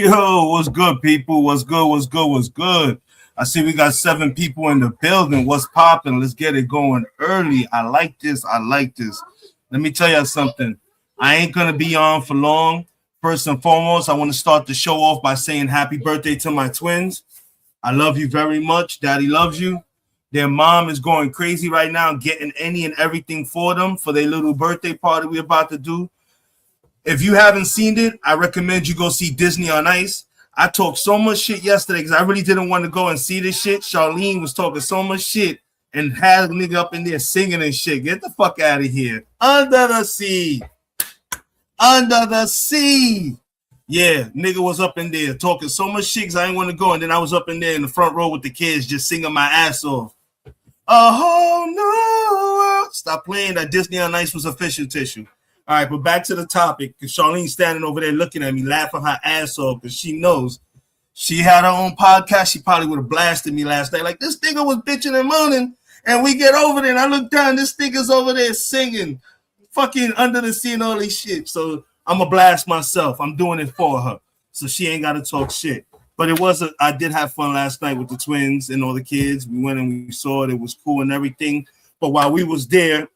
Yo, what's good, people? What's good? What's good? What's good? I see we got 7 people in the building. What's popping? Let's get it going early. I like this. I like this. Let me tell you something. I ain't gonna be on for long. First and foremost, I want to start the show off by saying happy birthday to my twins. I love you very much. Daddy loves you. Their mom is going crazy right now, getting any and everything for them for their little birthday party we're about to do. If you haven't seen it, I recommend you go see Disney on Ice. I talked so much shit yesterday because I really didn't want to go and see this shit. Charlene was talking so much shit and had a nigga up in there singing and shit. Get the fuck out of here. Under the sea. Under the sea. Yeah, nigga was up in there talking so much shit because I didn't want to go. And then I was up in there in the front row with the kids just singing my ass off. A whole new world. Stop playing. That Disney on Ice was official tissue. All right, but back to the topic. Because Charlene's standing over there looking at me, laughing her ass off because she knows she had her own podcast. She probably would have blasted me last night. Like, this nigga was bitching and moaning, and we get over there, and I look down, this nigga's over there singing, fucking Under the Sea and all this shit. So I'm going to blast myself. I'm doing it for her. So she ain't got to talk shit. But I did have fun last night with the twins and all the kids. We went and we saw it. It was cool and everything. But while we was there,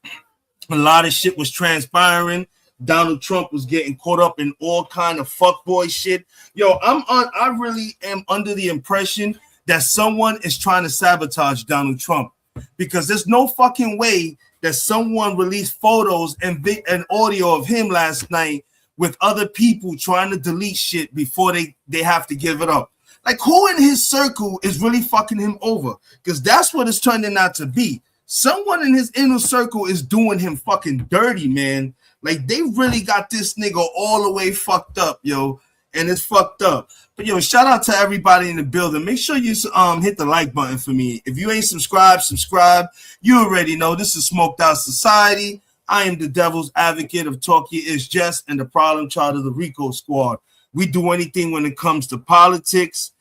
a lot of shit was transpiring. Donald Trump was getting caught up in all kind of fuckboy shit. Yo, I really am under the impression that someone is trying to sabotage Donald Trump because there's no fucking way that someone released photos and audio of him last night with other people trying to delete shit before they have to give it up. Like, who in his circle is really fucking him over? Because that's what it's turning out to be. Someone in his inner circle is doing him fucking dirty, man. Like, they really got this nigga all the way fucked up, yo. And it's fucked up. But, yo, shout out to everybody in the building. Make sure you hit the like button for me. If you ain't subscribed, subscribe. You already know this is Smoked Out Society. I am the devil's advocate of Talk Your Is Just and the problem child of the Rico Squad. We do anything when it comes to politics,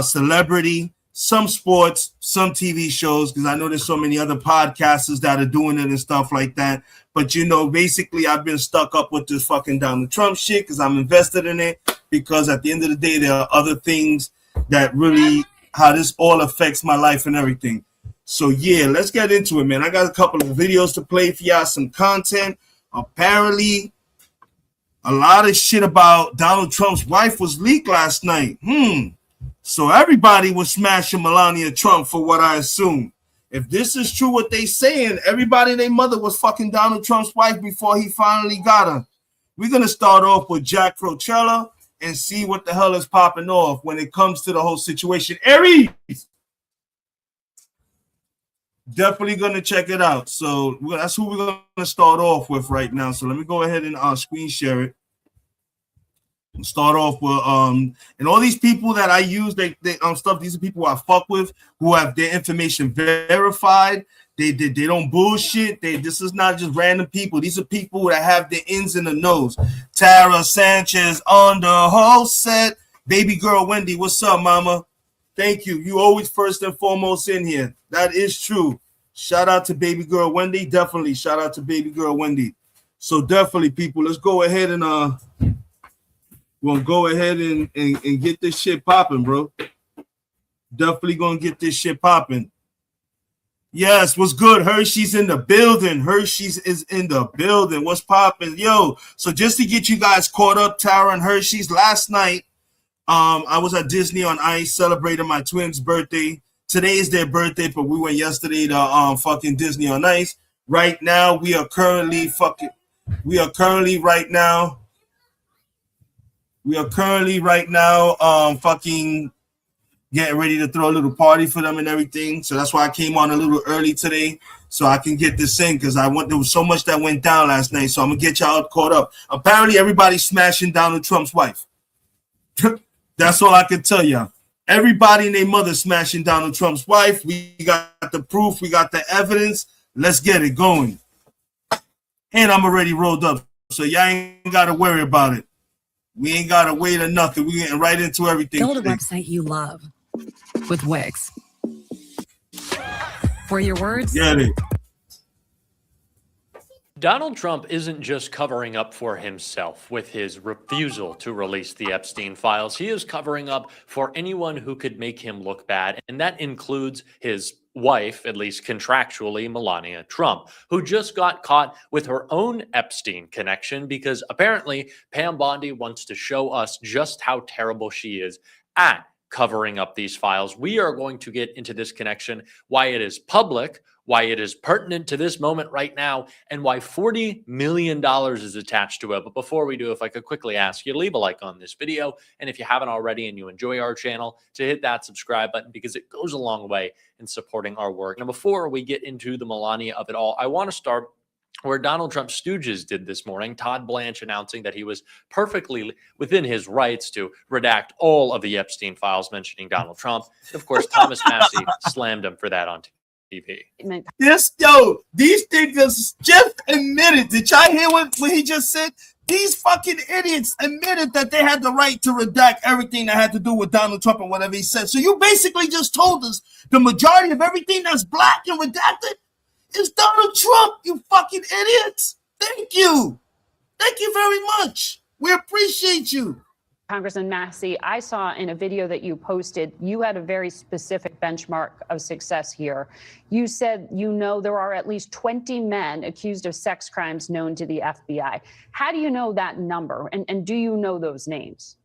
celebrity, some sports, some TV shows, because I know there's so many other podcasters that are doing it and stuff like that. But, you know, basically I've been stuck up with this fucking Donald Trump shit because I'm invested in it, because at the end of the day, there are other things that really, how this all affects my life and everything. So, yeah, let's get into it, man. I got a couple of videos to play for y'all, some content. Apparently, a lot of shit about Donald Trump's wife was leaked last night. So everybody was smashing Melania Trump for what I assume. If this is true what they saying, everybody and their mother was fucking Donald Trump's wife before he finally got her. We're going to start off with Jack Crocella and see what the hell is popping off when it comes to the whole situation. Aries! Definitely going to check it out. So that's who we're going to start off with right now. So let me go ahead and screen share it. Start off with and all these people that I use, they stuff. These are people I fuck with who have their information verified. They don't bullshit. This is not just random people. These are people that have their ins and the nose. Tara Sanchez on the whole set. Baby girl Wendy, what's up, mama? Thank you. You always first and foremost in here. That is true. Shout out to baby girl Wendy. Definitely shout out to baby girl Wendy. So definitely, people, let's go ahead and we're going to go ahead and get this shit popping, bro. Definitely going to get this shit popping. Yes, what's good? Hershey's in the building. Hershey's is in the building. What's popping? Yo, so just to get you guys caught up, Tara and Hershey's, last night, I was at Disney on Ice celebrating my twins' birthday. Today is their birthday, but we went yesterday to fucking Disney on Ice. Right now, we are currently right now fucking getting ready to throw a little party for them and everything. So that's why I came on a little early today so I can get this in, because there was so much that went down last night. So I'm going to get y'all caught up. Apparently, everybody's smashing Donald Trump's wife. That's all I can tell y'all. Everybody and their mother smashing Donald Trump's wife. We got the proof. We got the evidence. Let's get it going. And I'm already rolled up, so y'all ain't got to worry about it. We ain't got to wait or nothing. We're getting right into everything. Build a website you love with Wix. For your words, Get it. Donald Trump isn't just covering up for himself with his refusal to release the Epstein files. He is covering up for anyone who could make him look bad, and that includes his wife, at least contractually, Melania Trump, who just got caught with her own Epstein connection because apparently Pam Bondi wants to show us just how terrible she is at covering up these files. We are going to get into this connection, why it is public, why it is pertinent to this moment right now, and why $40 million is attached to it. But before we do, if I could quickly ask you to leave a like on this video, and if you haven't already and you enjoy our channel, to hit that subscribe button because it goes a long way in supporting our work. Now, before we get into the Melania of it all, I want to start where Donald Trump's stooges did this morning. Todd Blanche announcing that he was perfectly within his rights to redact all of the Epstein files mentioning Donald Trump. Of course, Thomas Massey slammed him for that on TV. These niggas just admitted. Did y'all hear what he just said? These fucking idiots admitted that they had the right to redact everything that had to do with Donald Trump and whatever he said. So you basically just told us the majority of everything that's black and redacted is Donald Trump, you fucking idiots. Thank you. Thank you very much. We appreciate you. Congressman Massey, I saw in a video that you posted, you had a very specific benchmark of success here. You said, there are at least 20 men accused of sex crimes known to the FBI. How do you know that number? And do you know those names?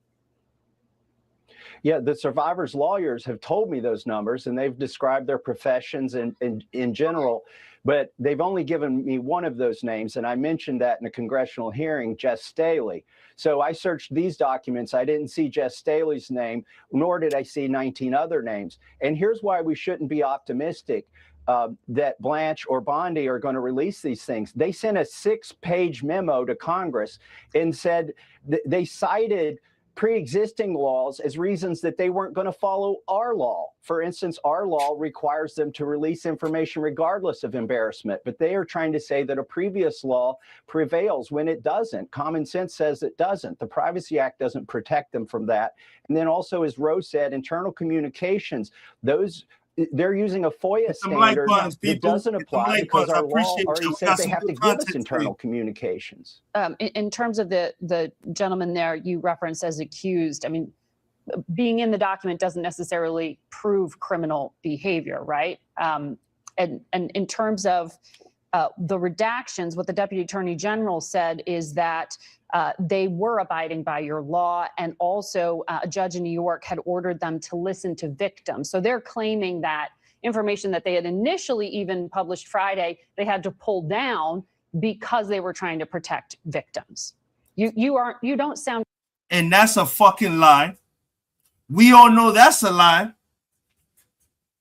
Yeah, the survivors' lawyers have told me those numbers, and they've described their professions in general, but they've only given me one of those names, and I mentioned that in a congressional hearing, Jess Staley. So I searched these documents. I didn't see Jess Staley's name, nor did I see 19 other names. And here's why we shouldn't be optimistic that Blanche or Bondi are going to release these things. They sent a 6-page memo to Congress and said they cited pre-existing laws as reasons that they weren't going to follow our law. For instance, our law requires them to release information regardless of embarrassment, but they are trying to say that a previous law prevails when it doesn't. Common sense says it doesn't. The Privacy Act doesn't protect them from that. And then also, as Rose said, internal communications, they're using a FOIA standard that doesn't apply because our law already says they have to give us internal communications. In terms of the gentleman there you referenced as accused, I mean, being in the document doesn't necessarily prove criminal behavior, right? And in terms of the redactions, what the Deputy Attorney General said is that they were abiding by your law, and also a judge in New York had ordered them to listen to victims. So they're claiming that information that they had initially even published Friday, they had to pull down because they were trying to protect victims. You don't sound. And that's a fucking lie. We all know that's a lie.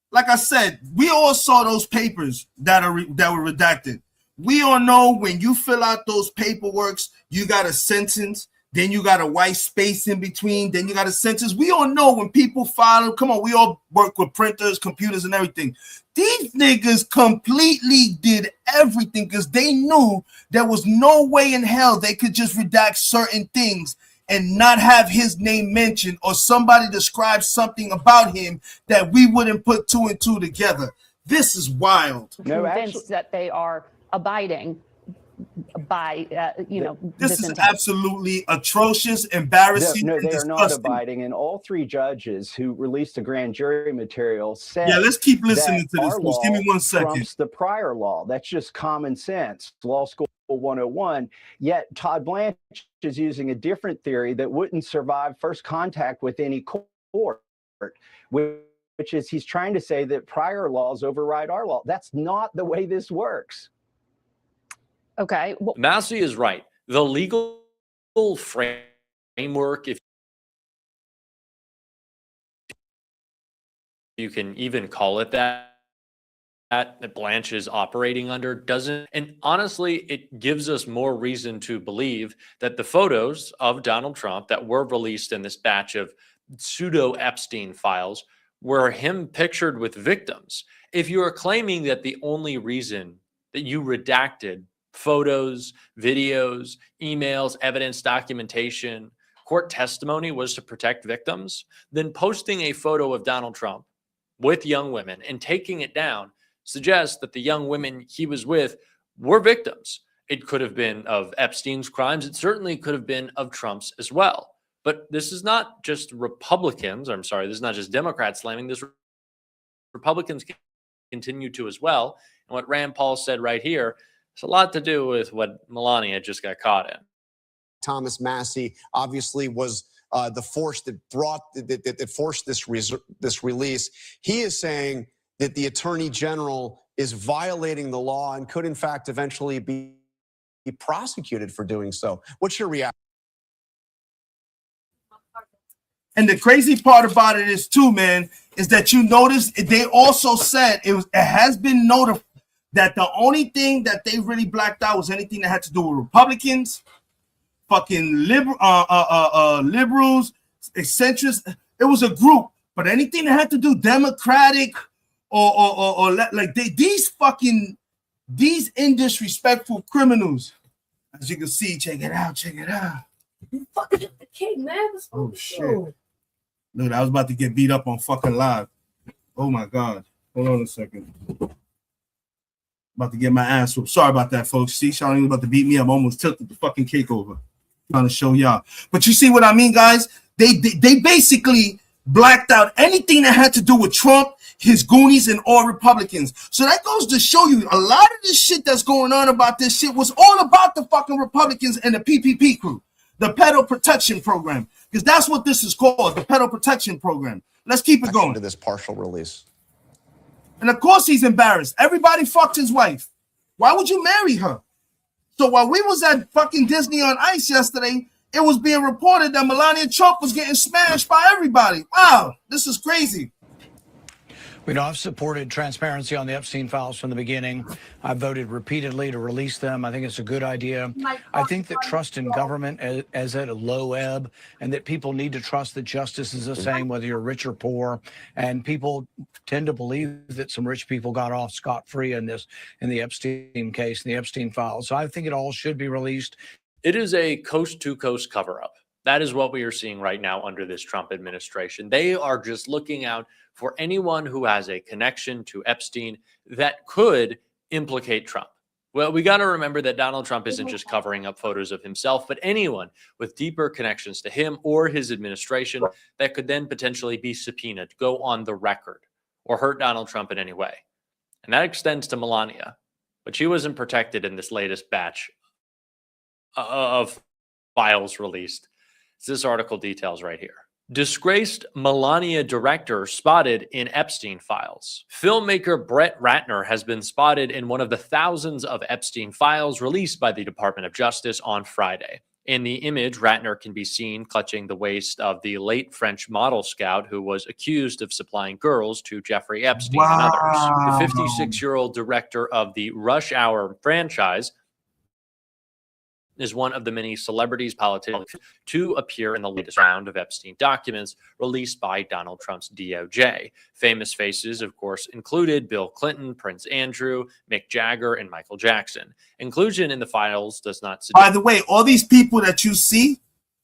Like I said, we all saw those papers that were redacted. We all know when you fill out those paperworks, you got a sentence, then you got a white space in between, then you got a sentence. We all know when people file, come on, we all work with printers, computers, and everything. These niggas completely did everything because they knew there was no way in hell they could just redact certain things and not have his name mentioned or somebody describe something about him that we wouldn't put 2 and 2 together. This is wild. Convinced that they are abiding by, this is absolutely atrocious, embarrassing. No, they are not abiding. And all 3 judges who released the grand jury material said, yeah, let's keep listening to this. Just give me 1 second. Trumps the prior law. That's just common sense. Law School 101. Yet Todd Blanche is using a different theory that wouldn't survive first contact with any court, which is he's trying to say that prior laws override our law. That's not the way this works. Okay. Well, Massey is right. The legal framework, if you can even call it that Blanche is operating under, doesn't. And honestly, it gives us more reason to believe that the photos of Donald Trump that were released in this batch of pseudo Epstein files were him pictured with victims. If you are claiming that the only reason that you redacted photos, videos, emails, evidence, documentation, court testimony was to protect victims, then posting a photo of Donald Trump with young women and taking it down suggests that the young women he was with were victims. It could have been of Epstein's crimes. It certainly could have been of Trump's as well. But this is not just Republicans. I'm sorry, this is not just Democrats slamming this. Republicans continue to as well. And what Rand Paul said right here has a lot to do with what Melania just got caught in. Thomas Massey obviously was the force that forced this release. He is saying that the Attorney General is violating the law and could, in fact, eventually be prosecuted for doing so. What's your reaction? And the crazy part about it is too, man, is that you notice they also said it has been noted that the only thing that they really blacked out was anything that had to do with Republicans, fucking liberals, eccentrics. It was a group, but anything that had to do Democratic or like these indisrespectful criminals. As you can see, check it out. You fucking up the cake, man. Oh shit. Look, I was about to get beat up on fucking live. Oh my God. Hold on a second. About to get my ass whooped. Sorry about that, folks. See, Sean was about to beat me up. Almost tilted the fucking cake over. Trying to show y'all. But you see what I mean, guys? They basically blacked out anything that had to do with Trump, his Goonies, and all Republicans. So that goes to show you a lot of this shit that's going on about this shit was all about the fucking Republicans and the PPP crew. The Pedo Protection Program, because that's what this is called, the Pedo Protection Program. Let's keep it going. To this partial release. And of course he's embarrassed. Everybody fucked his wife. Why would you marry her? So while we was at fucking Disney on Ice yesterday, it was being reported that Melania Trump was getting smashed by everybody. Wow, this is crazy. We know I've supported transparency on the Epstein files from the beginning. I've voted repeatedly to release them. I think it's a good idea. I think that trust in government is at a low ebb, and that people need to trust that justice is the same whether you're rich or poor. And people tend to believe that some rich people got off scot-free in the Epstein case, in the Epstein files. So I think it all should be released. It is a coast-to-coast cover-up. That is what we are seeing right now under this Trump administration. They are just looking out for anyone who has a connection to Epstein that could implicate Trump. Well, we got to remember that Donald Trump isn't just covering up photos of himself, but anyone with deeper connections to him or his administration that could then potentially be subpoenaed, go on the record, or hurt Donald Trump in any way. And that extends to Melania, but she wasn't protected in this latest batch of files released. This article details right here. Disgraced Melania director spotted in Epstein files. Filmmaker Brett Ratner has been spotted in one of the thousands of Epstein files released by the Department of Justice on Friday. In the image, Ratner can be seen clutching the waist of the late French model scout who was accused of supplying girls to Jeffrey Epstein and others. The 56-year-old director of the Rush Hour franchise is one of the many celebrities, politicians to appear in the latest round of Epstein documents released by Donald Trump's DOJ. Famous faces, of course, included Bill Clinton, Prince Andrew, Mick Jagger, and Michael Jackson. Inclusion in the files does not suggest. By the way, all these people that you see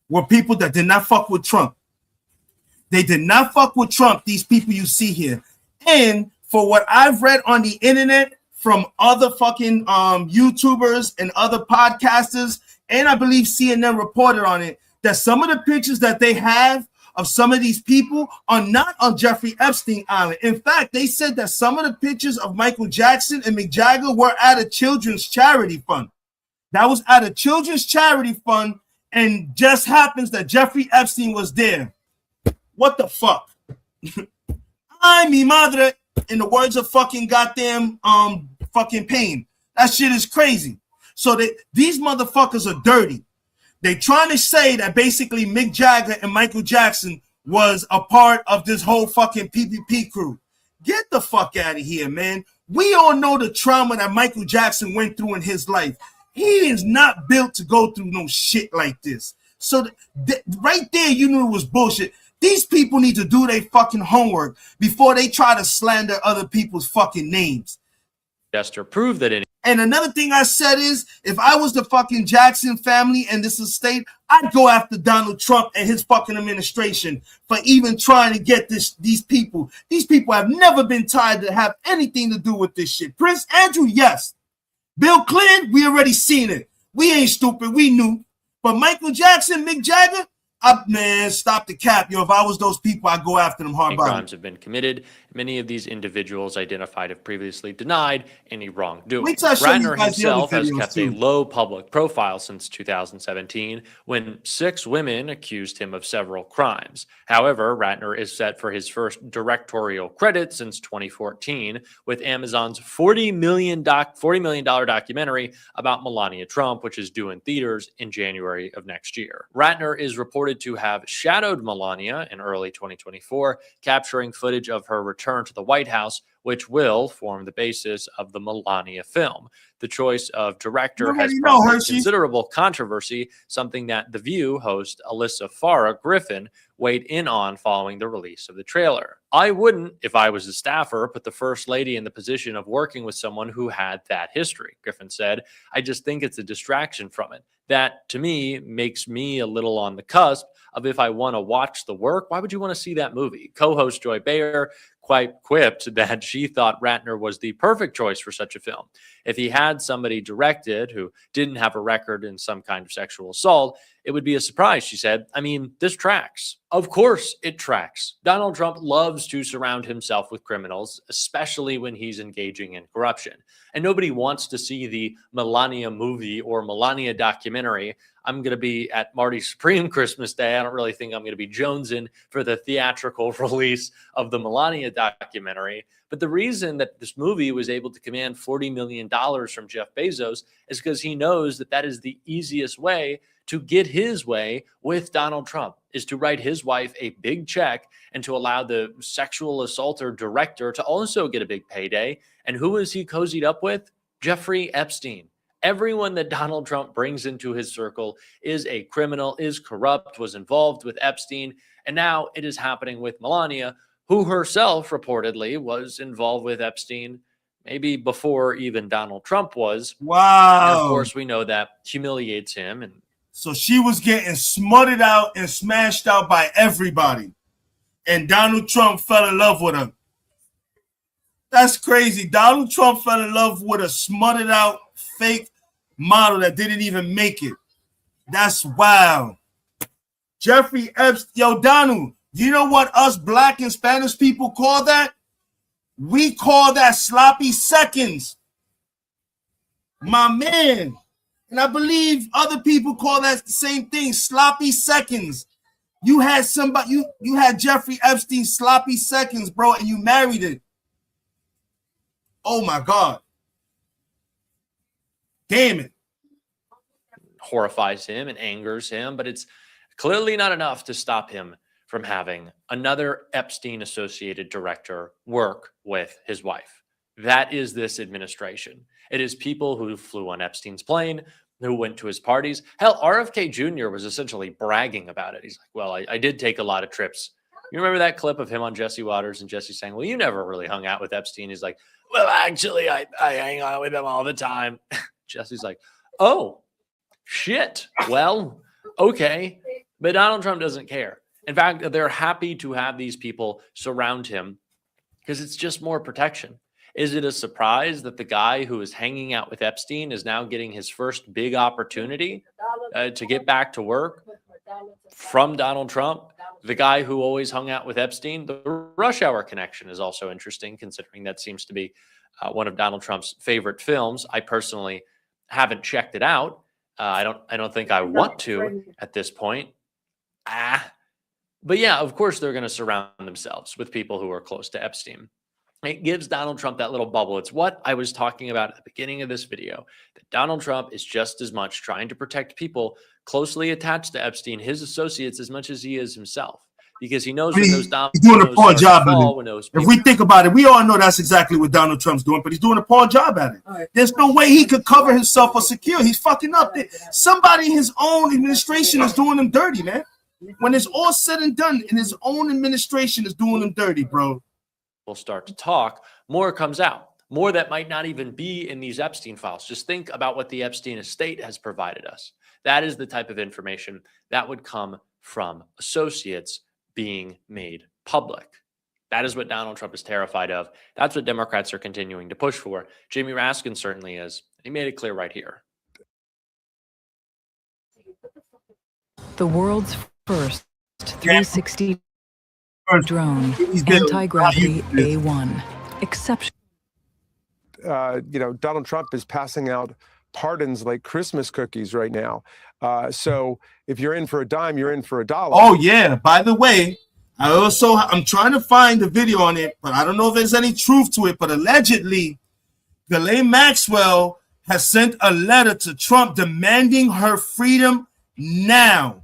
were people that did not fuck with Trump. They did not fuck with Trump, these people you see here. And for what I've read on the internet, from other fucking YouTubers and other podcasters, and I believe CNN reported on it, that some of the pictures that they have of some of these people are not on Jeffrey Epstein Island. In fact, they said that some of the pictures of Michael Jackson and Mick Jagger were at a children's charity fund. That was at a children's charity fund, and just happens that Jeffrey Epstein was there. What the fuck? Ay, mi madre. In the words of fucking goddamn fucking Pain. That shit is crazy. So these motherfuckers are dirty. They trying to say that basically Mick Jagger and Michael Jackson was a part of this whole fucking PPP crew. Get the fuck out of here, man. We all know the trauma that Michael Jackson went through in his life. He is not built to go through no shit like this. So right there, you knew it was bullshit. These people need to do their fucking homework before they try to slander other people's fucking names. Just to prove that And another thing I said is, if I was the fucking Jackson family and this estate, I'd go after Donald Trump and his fucking administration for even trying to get these people. These people have never been tied to have anything to do with this shit. Prince Andrew, yes. Bill Clinton, we already seen it. We ain't stupid. We knew. But Michael Jackson, Mick Jagger, man, stop the cap. Yo, if I was those people, I'd go after them hard body. Crimes have been committed. Many of these individuals identified have previously denied any wrongdoing. Wait till I show you Ratner guys the other himself has videos, kept too. a low public profile since 2017, when 6 women accused him of several crimes. However, Ratner is set for his first directorial credit since 2014 with Amazon's $40 million documentary about Melania Trump, which is due in theaters in January of next year. Ratner is reported to have shadowed Melania in early 2024, capturing footage of her return to the White House, which will form the basis of the Melania film. The choice of director has prompted considerable controversy, something that The View host Alyssa Farah Griffin weighed in on following the release of the trailer. I wouldn't, if I was a staffer, put the First Lady in the position of working with someone who had that history, Griffin said. I just think it's a distraction from it. That, to me, makes me a little on the cusp of if I want to watch the work, why would you want to see that movie? Co-host Joy Bayer quite quipped that she thought Ratner was the perfect choice for such a film. If he had somebody directed who didn't have a record in some kind of sexual assault, it would be a surprise, she said. I mean, this tracks. Of course it tracks. Donald Trump loves to surround himself with criminals, especially when he's engaging in corruption. And nobody wants to see the Melania movie or Melania documentary. I'm going to be at Marty Supreme Christmas Day. I don't really think I'm going to be jonesing for the theatrical release of the Melania documentary. But the reason that this movie was able to command $40 million from Jeff Bezos is because he knows that that is the easiest way to get his way with Donald Trump, is to write his wife a big check and to allow the sexual assaulter director to also get a big payday. And who is he cozied up with? Jeffrey Epstein. Everyone that Donald Trump brings into his circle is a criminal, is corrupt, was involved with Epstein. And now it is happening with Melania, who herself reportedly was involved with Epstein maybe before even Donald Trump was. Wow. And of course, we know that humiliates him. And so she was getting smutted out and smashed out by everybody. And Donald Trump fell in love with her. That's crazy. Donald Trump fell in love with a smutted out fake model that didn't even make it. That's wild. Jeffrey Epstein. Yo, Donald, you know what us Black and Spanish people call that? We call that sloppy seconds. My man. And I believe other people call that the same thing, sloppy seconds. You had somebody, you had Jeffrey Epstein sloppy seconds, bro, and you married it. Oh my God. Damn it. horrifies him and angers him, but it's clearly not enough to stop him from having another Epstein-associated director work with his wife. That is this administration. It is people who flew on Epstein's plane, who went to his parties. Hell, RFK Jr. was essentially bragging about it. He's like, well, I did take a lot of trips. You remember that clip of him on Jesse Waters and Jesse saying, well, you never really hung out with Epstein. He's like, well, actually, I hang out with him all the time. Jesse's like, oh, shit. Well, okay. But Donald Trump doesn't care. In fact, they're happy to have these people surround him because it's just more protection. Is it a surprise that the guy who is hanging out with Epstein is now getting his first big opportunity to get back to work from Donald Trump? The guy who always hung out with Epstein. The Rush Hour connection is also interesting, considering that seems to be one of Donald Trump's favorite films. I personally haven't checked it out. I don't think I want to at this point. But yeah, of course they're going to surround themselves with people who are close to Epstein. It gives Donald Trump that little bubble. It's what I was talking about at the beginning of this video, that Donald Trump is just as much trying to protect people closely attached to Epstein, his associates, as much as he is himself, because he knows when those dominoes he's doing a poor job fall, at it. If we think about it, we all know that's exactly what Donald Trump's doing, but he's doing a poor job at it. There's no way he could cover himself or secure. He's fucking up there. Somebody in his own administration is doing him dirty, man. When it's all said and done, and his own administration is doing him dirty, bro. We'll start to talk, more comes out, more that might not even be in these Epstein files. Just think about what the Epstein estate has provided us. That is the type of information that would come from associates being made public. That is what Donald Trump is terrified of. That's what Democrats are continuing to push for. Jamie Raskin certainly is. He made it clear right here. The world's first 360 drone, He's been- anti-gravity A1. Exception. Donald Trump is passing out pardons like Christmas cookies right now. So if you're in for a dime, you're in for a dollar. Oh yeah. By the way, I'm trying to find the video on it, but I don't know if there's any truth to it. But allegedly, Ghislaine Maxwell has sent a letter to Trump demanding her freedom now.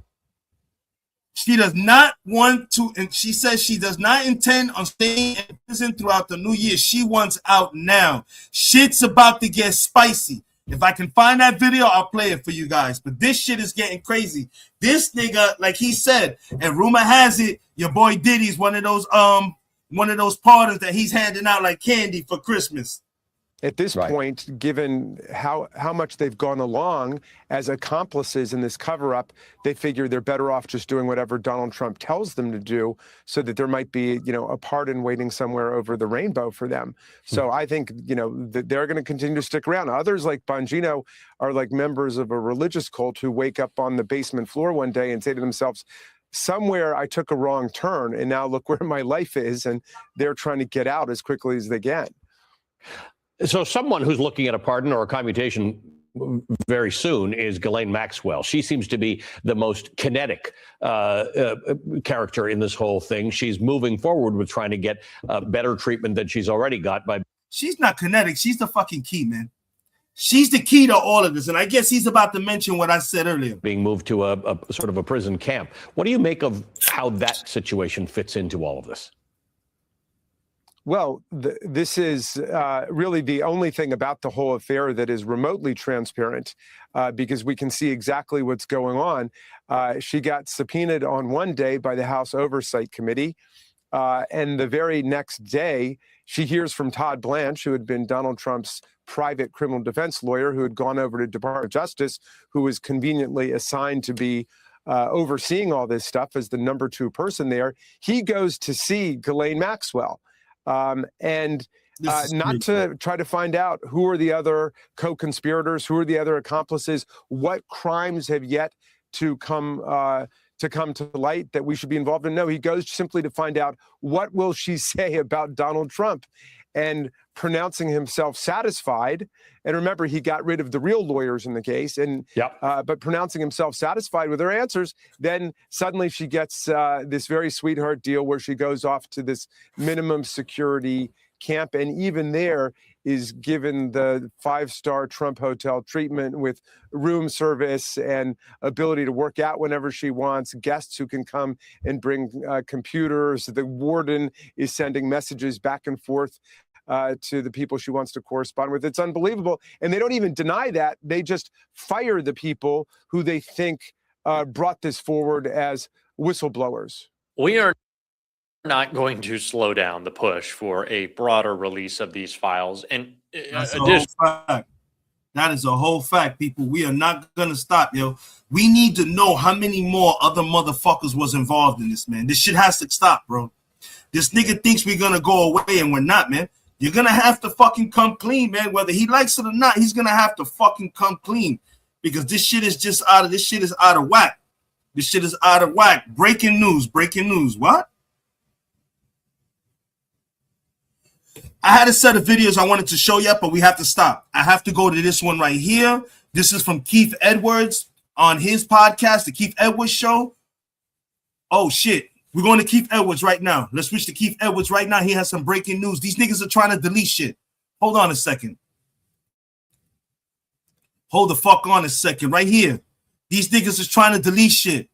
She does not want to, and she says she does not intend on staying in prison throughout the new year. She wants out now. Shit's about to get spicy. If I can find that video, I'll play it for you guys. But this shit is getting crazy. This nigga, like he said, and rumor has it, your boy Diddy's one of those pardons that he's handing out like candy for Christmas. At this point, given how much they've gone along as accomplices in this cover-up, they figure they're better off just doing whatever Donald Trump tells them to do, so that there might be, a pardon waiting somewhere over the rainbow for them. So I think, that they're going to continue to stick around. Others like Bongino are like members of a religious cult who wake up on the basement floor one day and say to themselves, somewhere I took a wrong turn, and now look where my life is, and they're trying to get out as quickly as they can. So someone who's looking at a pardon or a commutation very soon is Ghislaine Maxwell. She seems to be the most kinetic character in this whole thing. She's moving forward with trying to get better treatment than she's already got by. She's not kinetic. She's the fucking key, man. She's the key to all of this. And I guess he's about to mention what I said earlier. Being moved to a sort of a prison camp. What do you make of how that situation fits into all of this? Well, this is really the only thing about the whole affair that is remotely transparent, because we can see exactly what's going on. She got subpoenaed on one day by the House Oversight Committee, and the very next day, she hears from Todd Blanche, who had been Donald Trump's private criminal defense lawyer, who had gone over to Department of Justice, who was conveniently assigned to be overseeing all this stuff as the number 2 person there. He goes to see Ghislaine Maxwell. And not to try to find out who are the other co-conspirators, who are the other accomplices, what crimes have yet to come to light that we should be involved in. No, he goes simply to find out what will she say about Donald Trump, and pronouncing himself satisfied. And remember, he got rid of the real lawyers in the case, and but pronouncing himself satisfied with her answers, then suddenly she gets this very sweetheart deal where she goes off to this minimum security camp, and even there is given the 5-star Trump hotel treatment with room service and ability to work out whenever she wants, guests who can come and bring computers. The warden is sending messages back and forth to the people she wants to correspond with. It's unbelievable. And they don't even deny that. They just fire the people who they think brought this forward as whistleblowers. We are not going to slow down the push for a broader release of these files. And that's a whole fact. That is a whole fact, people. We are not going to stop, yo. We need to know how many more other motherfuckers was involved in this, man. This shit has to stop, bro. This nigga thinks we're going to go away, and we're not, man. You're going to have to fucking come clean, man. Whether he likes it or not, he's going to have to fucking come clean, because this shit is just out of whack. This shit is out of whack. Breaking news. What? I had a set of videos I wanted to show you, but we have to stop. I have to go to this one right here. This is from Keith Edwards on his podcast, The Keith Edwards Show. Oh, shit. We're going to Keith Edwards right now. Let's switch to Keith Edwards right now. He has some breaking news. These niggas are trying to delete shit. Hold on a second. Hold the fuck on a second. Right here. These niggas is trying to delete shit.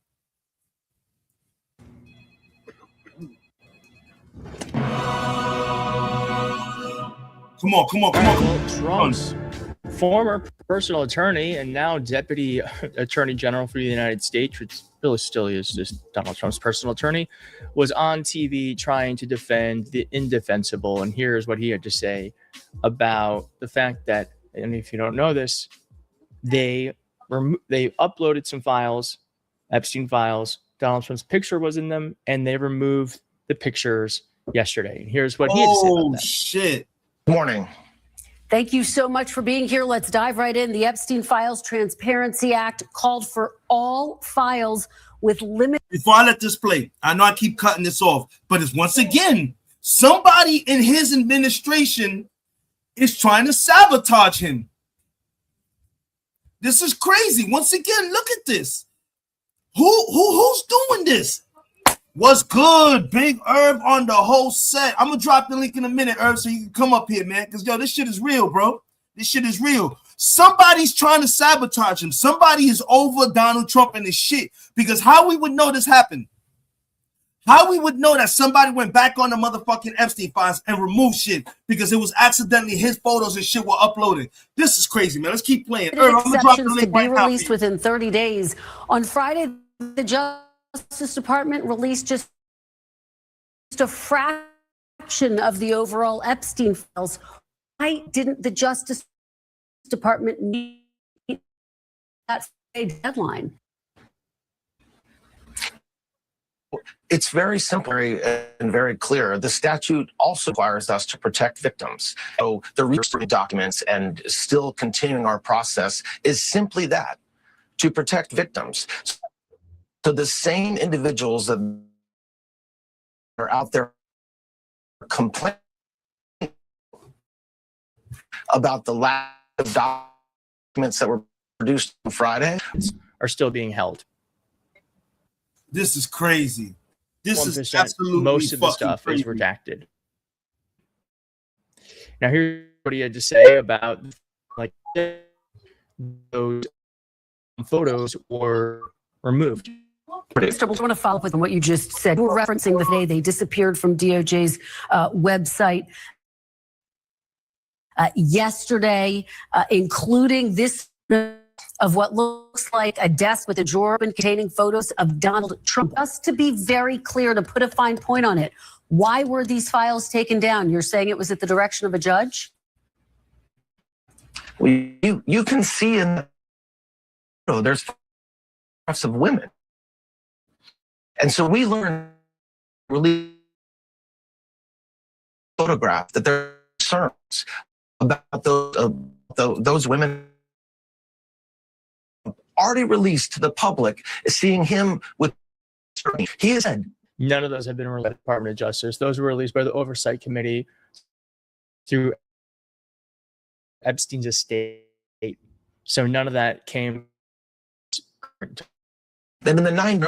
Come on. Trump's former personal attorney and now deputy attorney general for the United States, which really still is just Donald Trump's personal attorney, was on TV trying to defend the indefensible. And here's what he had to say about the fact that, and if you don't know this, they uploaded some files, Epstein files. Donald Trump's picture was in them, and they removed the pictures yesterday. And here's what he had to say about that. Shit. Morning. Thank you so much for being here. Let's dive right in. The Epstein Files Transparency Act called for all files with limited. Before I let this play, I know I keep cutting this off, but it's once again, somebody in his administration is trying to sabotage him. This is crazy. Once again, look at this. Who's doing this? What's good? Big Herb on the whole set. I'm gonna drop the link in a minute, Herb, so you can come up here, man. Because yo, this shit is real, bro. This shit is real. Somebody's trying to sabotage him. Somebody is over Donald Trump and his shit. Because how we would know this happened? How we would know that somebody went back on the motherfucking Epstein files and removed shit because it was accidentally his photos and shit were uploaded. This is crazy, man. Let's keep playing. Herb, I'm gonna drop the link right now. Released within 30 days. On Friday, the Justice Department released just a fraction of the overall Epstein files. Why didn't the Justice Department meet that deadline? It's very simple and very clear. The statute also requires us to protect victims. So the research documents and still continuing our process is simply that, to protect victims. So the same individuals that are out there complaining about the lack of documents that were produced on Friday are still being held. This is crazy. This 1%, is absolutely most of the stuff crazy. is redacted. Now, here's what he had to say about like those photos were removed. I want to follow up with what you just said. We're referencing the day they disappeared from DOJ's website yesterday, including this of what looks like a desk with a drawer containing photos of Donald Trump. Just to be very clear, to put a fine point on it, why were these files taken down? You're saying it was at the direction of a judge? Well, you can see in the photo, there's photographs of women. And so we learned really photograph that there are concerns about those women already released to the public, seeing him with. He has said none of those have been released by the Department of Justice. Those were released by the Oversight Committee through Epstein's estate. So none of that came. Then in the 9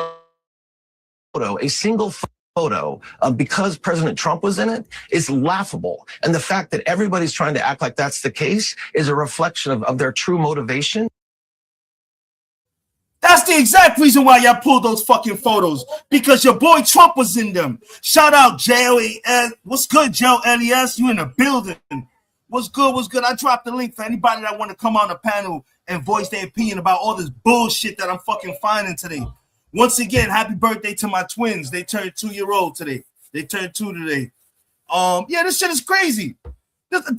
photo, a single photo, because President Trump was in it, is laughable. And the fact that everybody's trying to act like that's the case is a reflection of their true motivation. That's the exact reason why y'all pulled those fucking photos, because your boy Trump was in them. Shout out JLES. What's good, Joe LES? You in the building. What's good? What's good? I dropped the link for anybody that want to come on the panel and voice their opinion about all this bullshit that I'm fucking finding today. Once again, happy birthday to my twins. They turned 2-year-old today. They turned 2 today. Yeah, this shit is crazy.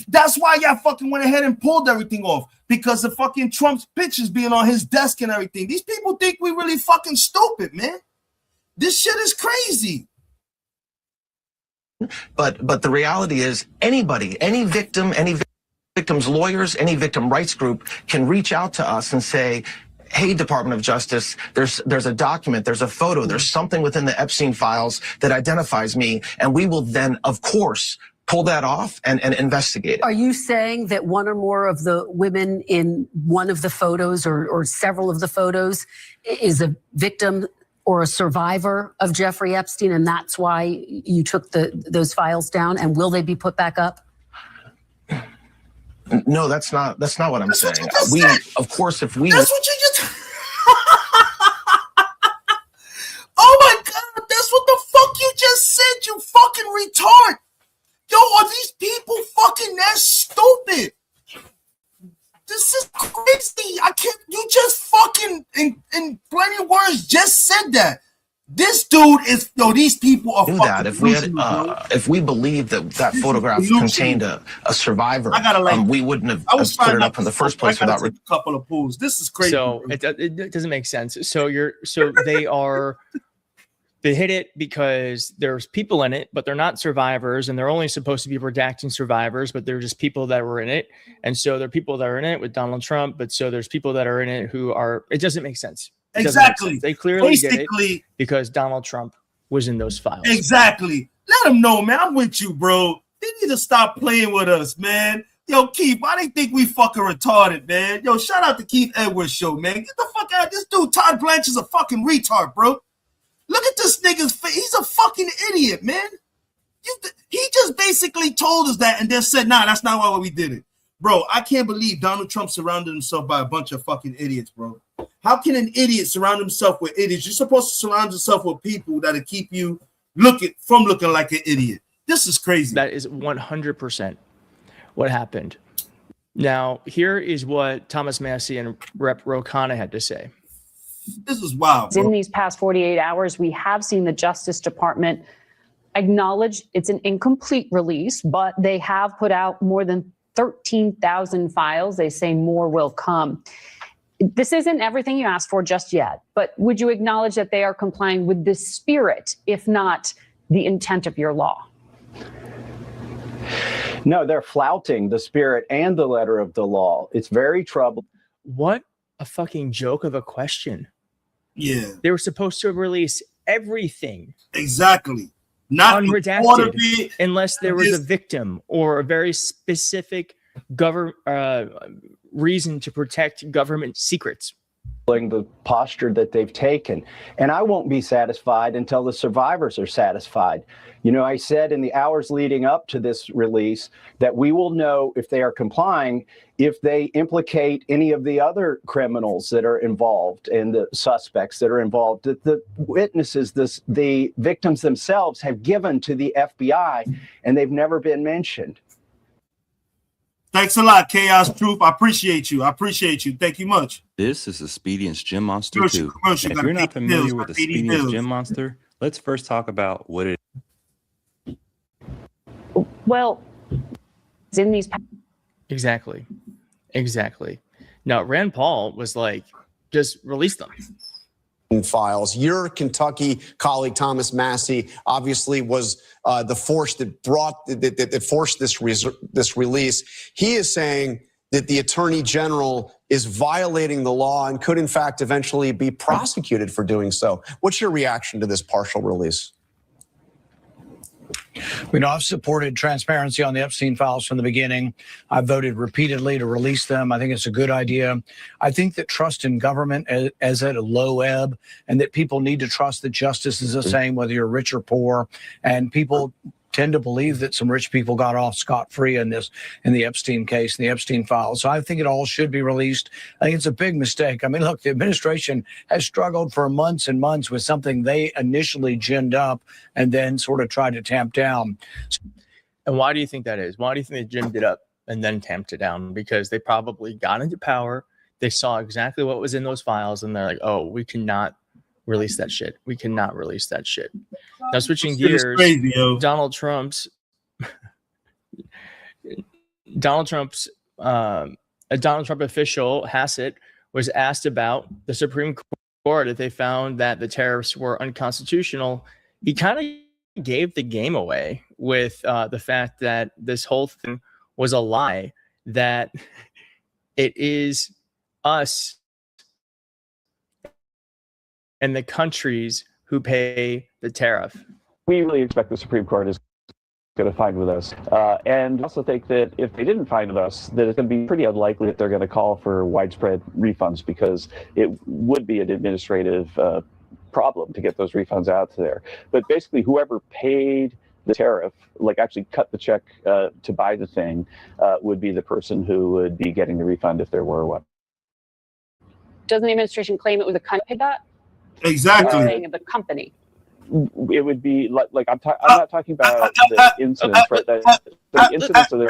That's why y'all fucking went ahead and pulled everything off, because of fucking Trump's pictures being on his desk and everything. These people think we really fucking stupid, man. This shit is crazy. But the reality is, anybody, any victim's lawyers, any victim rights group can reach out to us and say, hey, Department of Justice, there's a document, there's a photo, there's something within the Epstein files that identifies me, and we will then, of course, pull that off and investigate it. Are you saying that one or more of the women in one of the photos or several of the photos is a victim or a survivor of Jeffrey Epstein, and that's why you took those files down? And will they be put back up? No, that's not what I'm saying. Of course, if we. That's what you just. Oh my God, that's what the fuck you just said, you fucking retard. Yo, are these people fucking that stupid? This is crazy. I can't. You just fucking in plenty of words just said that. This dude is. Yo, these people are. Do that if we had, if we believed that photograph contained a survivor, we wouldn't have put it up in the first place without a couple of pools. This is crazy. So it doesn't make sense. So they They hid it because there's people in it, but they're not survivors, and they're only supposed to be protecting survivors, but they're just people that were in it. And so there are people that are in it with Donald Trump, but so there's people that are in it who are, it doesn't make sense. Exactly. They clearly Basically, did it because Donald Trump was in those files. Exactly. Let them know, man. I'm with you, bro. They need to stop playing with us, man. Yo, Keith, why they think we fucking retarded, man? Yo, shout out to Keith Edwards show, man. Get the fuck out. This dude, Todd Blanche, is a fucking retard, bro. Look at this nigga's face. He's a fucking idiot, man. He just basically told us that and then said, nah, that's not why we did it. Bro, I can't believe Donald Trump surrounded himself by a bunch of fucking idiots, bro. How can an idiot surround himself with idiots? You're supposed to surround yourself with people that'll keep you looking like an idiot. This is crazy. That is 100% what happened. Now, here is what Thomas Massey and Rep. Ro Khanna had to say. This is wild, bro. In these past 48 hours, we have seen the Justice Department acknowledge it's an incomplete release, but they have put out more than 13,000 files. They say more will come. This isn't everything you asked for just yet, but would you acknowledge that they are complying with the spirit, if not the intent of your law? No, they're flouting the spirit and the letter of the law. It's very troubling. What a fucking joke of a question. Yeah. They were supposed to release everything. Exactly. Not unredacted unless there was a victim or a very specific reason to protect government secrets. The posture that they've taken. And I won't be satisfied until the survivors are satisfied. You know, I said in the hours leading up to this release that we will know if they are complying if they implicate any of the other criminals that are involved and the suspects that are involved, that the witnesses, the victims themselves have given to the FBI, and they've never been mentioned. Thanks a lot, Chaos Truth. I appreciate you. Thank you much. This is Expedience Gym Monster 2. And if you're not familiar with Expedience Gym Monster, let's first talk about what it is. Well, it's in these. Exactly. Now, Rand Paul was like, just release them. Files. Your Kentucky colleague Thomas Massey obviously was the force that forced this release. He is saying that the Attorney General is violating the law and could in fact eventually be prosecuted for doing so. What's your reaction to this partial release? We know I've supported transparency on the Epstein files from the beginning. I've voted repeatedly to release them. I think it's a good idea. I think that trust in government is at a low ebb, and that people need to trust that justice is the same whether you're rich or poor. And people tend to believe that some rich people got off scot-free in the Epstein case, in the Epstein files. So I think it all should be released. I think it's a big mistake. I mean, look, the administration has struggled for months and months with something they initially ginned up and then sort of tried to tamp down. And why do you think that is? Why do you think they ginned it up and then tamped it down? Because they probably got into power. They saw exactly what was in those files, and they're like, oh, we cannot release that shit. We cannot release that shit. Now, switching gears, crazy, Donald Trump's a Donald Trump official, Hassett, was asked about the Supreme Court if they found that the tariffs were unconstitutional. He kind of gave the game away with the fact that this whole thing was a lie, that it is us and the countries who pay the tariff. We really expect the Supreme Court is going to find with us. And also think that if they didn't find with us, that it's going to be pretty unlikely that they're going to call for widespread refunds, because it would be an administrative problem to get those refunds out there. But basically, whoever paid the tariff, like actually cut the check to buy the thing, would be the person who would be getting the refund if there were one. Doesn't the administration claim it was a company that? Exactly. You're saying the company. It would be like I'm not talking about the incidents, right? The incidents are there.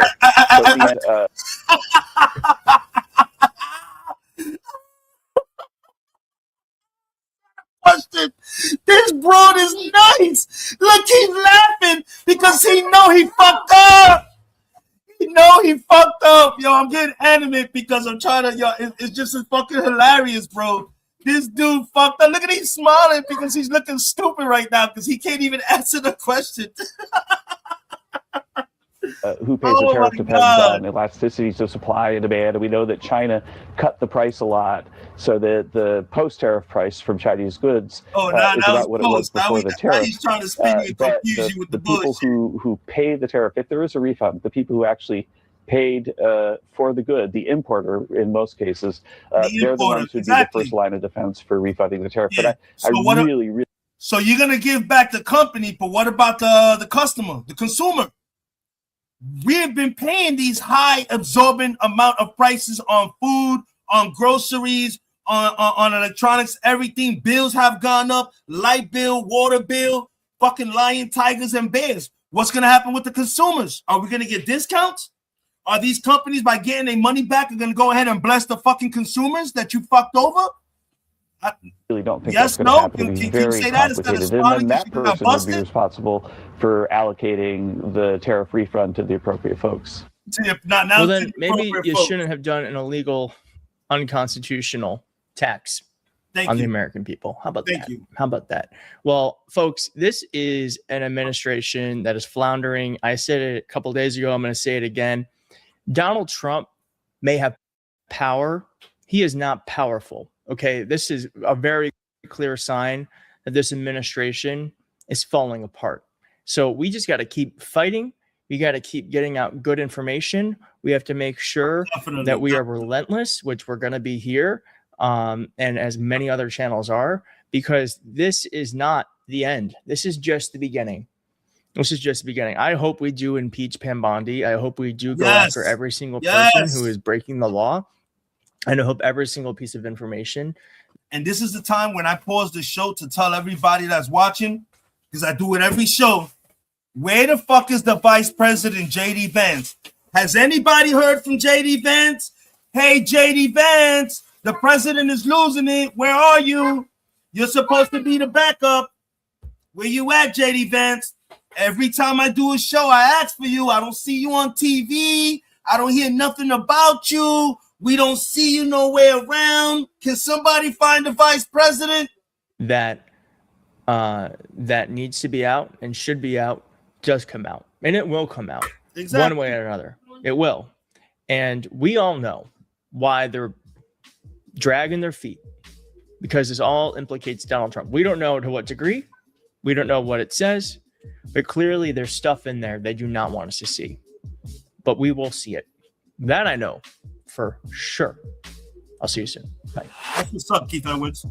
This broad is nice. Look, he's laughing because he know he fucked up. Yo, I'm getting animated because I'm trying to, it's just fucking hilarious, bro. This dude fucked up. Look at him smiling because he's looking stupid right now because he can't even answer the question. Who pays the tariff depends on elasticities of supply and demand. And we know that China cut the price a lot, so that the post-tariff price from Chinese goods is about what it was before the tariff. He's trying to spin you and confuse you with the people who pay the tariff, if there is a refund, the people who actually paid for the good, the importer in most cases, they're the ones who'd be the first line of defense for refunding the tariff. Yeah. But I really. So you're gonna give back the company, but what about the customer, the consumer? We've been paying these high absorbent amount of prices on food, on groceries, on electronics, everything. Bills have gone up, light bill, water bill, fucking lion, tigers, and bears. What's gonna happen with the consumers? Are we gonna get discounts? Are these companies, by getting their money back, are gonna go ahead and bless the fucking consumers that you fucked over? I really don't think yes, that's going to happen. It'd be very say that complicated. And then that person would be responsible for allocating the tariff refund to the appropriate folks. Well, then maybe you shouldn't have done an illegal, unconstitutional tax on the American people. How about that? How about that? Well, folks, this is an administration that is floundering. I said it a couple of days ago. I'm going to say it again. Donald Trump may have power. He is not powerful. Okay, this is a very clear sign that this administration is falling apart. So we just got to keep fighting. We got to keep getting out good information. We have to make sure that we are relentless, which we're going to be here, and as many other channels are, because this is not the end. This is just the beginning. This is just the beginning. I hope we do impeach Pam Bondi. I hope we do go after every single person who is breaking the law. And I hope every single piece of information. And this is the time when I pause the show to tell everybody that's watching, because I do it every show. Where the fuck is the Vice President, J.D. Vance? Has anybody heard from J.D. Vance? Hey, J.D. Vance, the president is losing it. Where are you? You're supposed to be the backup. Where you at, J.D. Vance? Every time I do a show, I ask for you. I don't see you on TV. I don't hear nothing about you. We don't see you nowhere around. Can somebody find the vice president? That needs to be out and should be out, does come out. And it will come out. Exactly. One way or another. It will. And we all know why they're dragging their feet. Because this all implicates Donald Trump. We don't know to what degree. We don't know what it says. But clearly there's stuff in there they do not want us to see. But we will see it. That I know. For sure. I'll see you soon. Bye. What's up, Keith Edwards?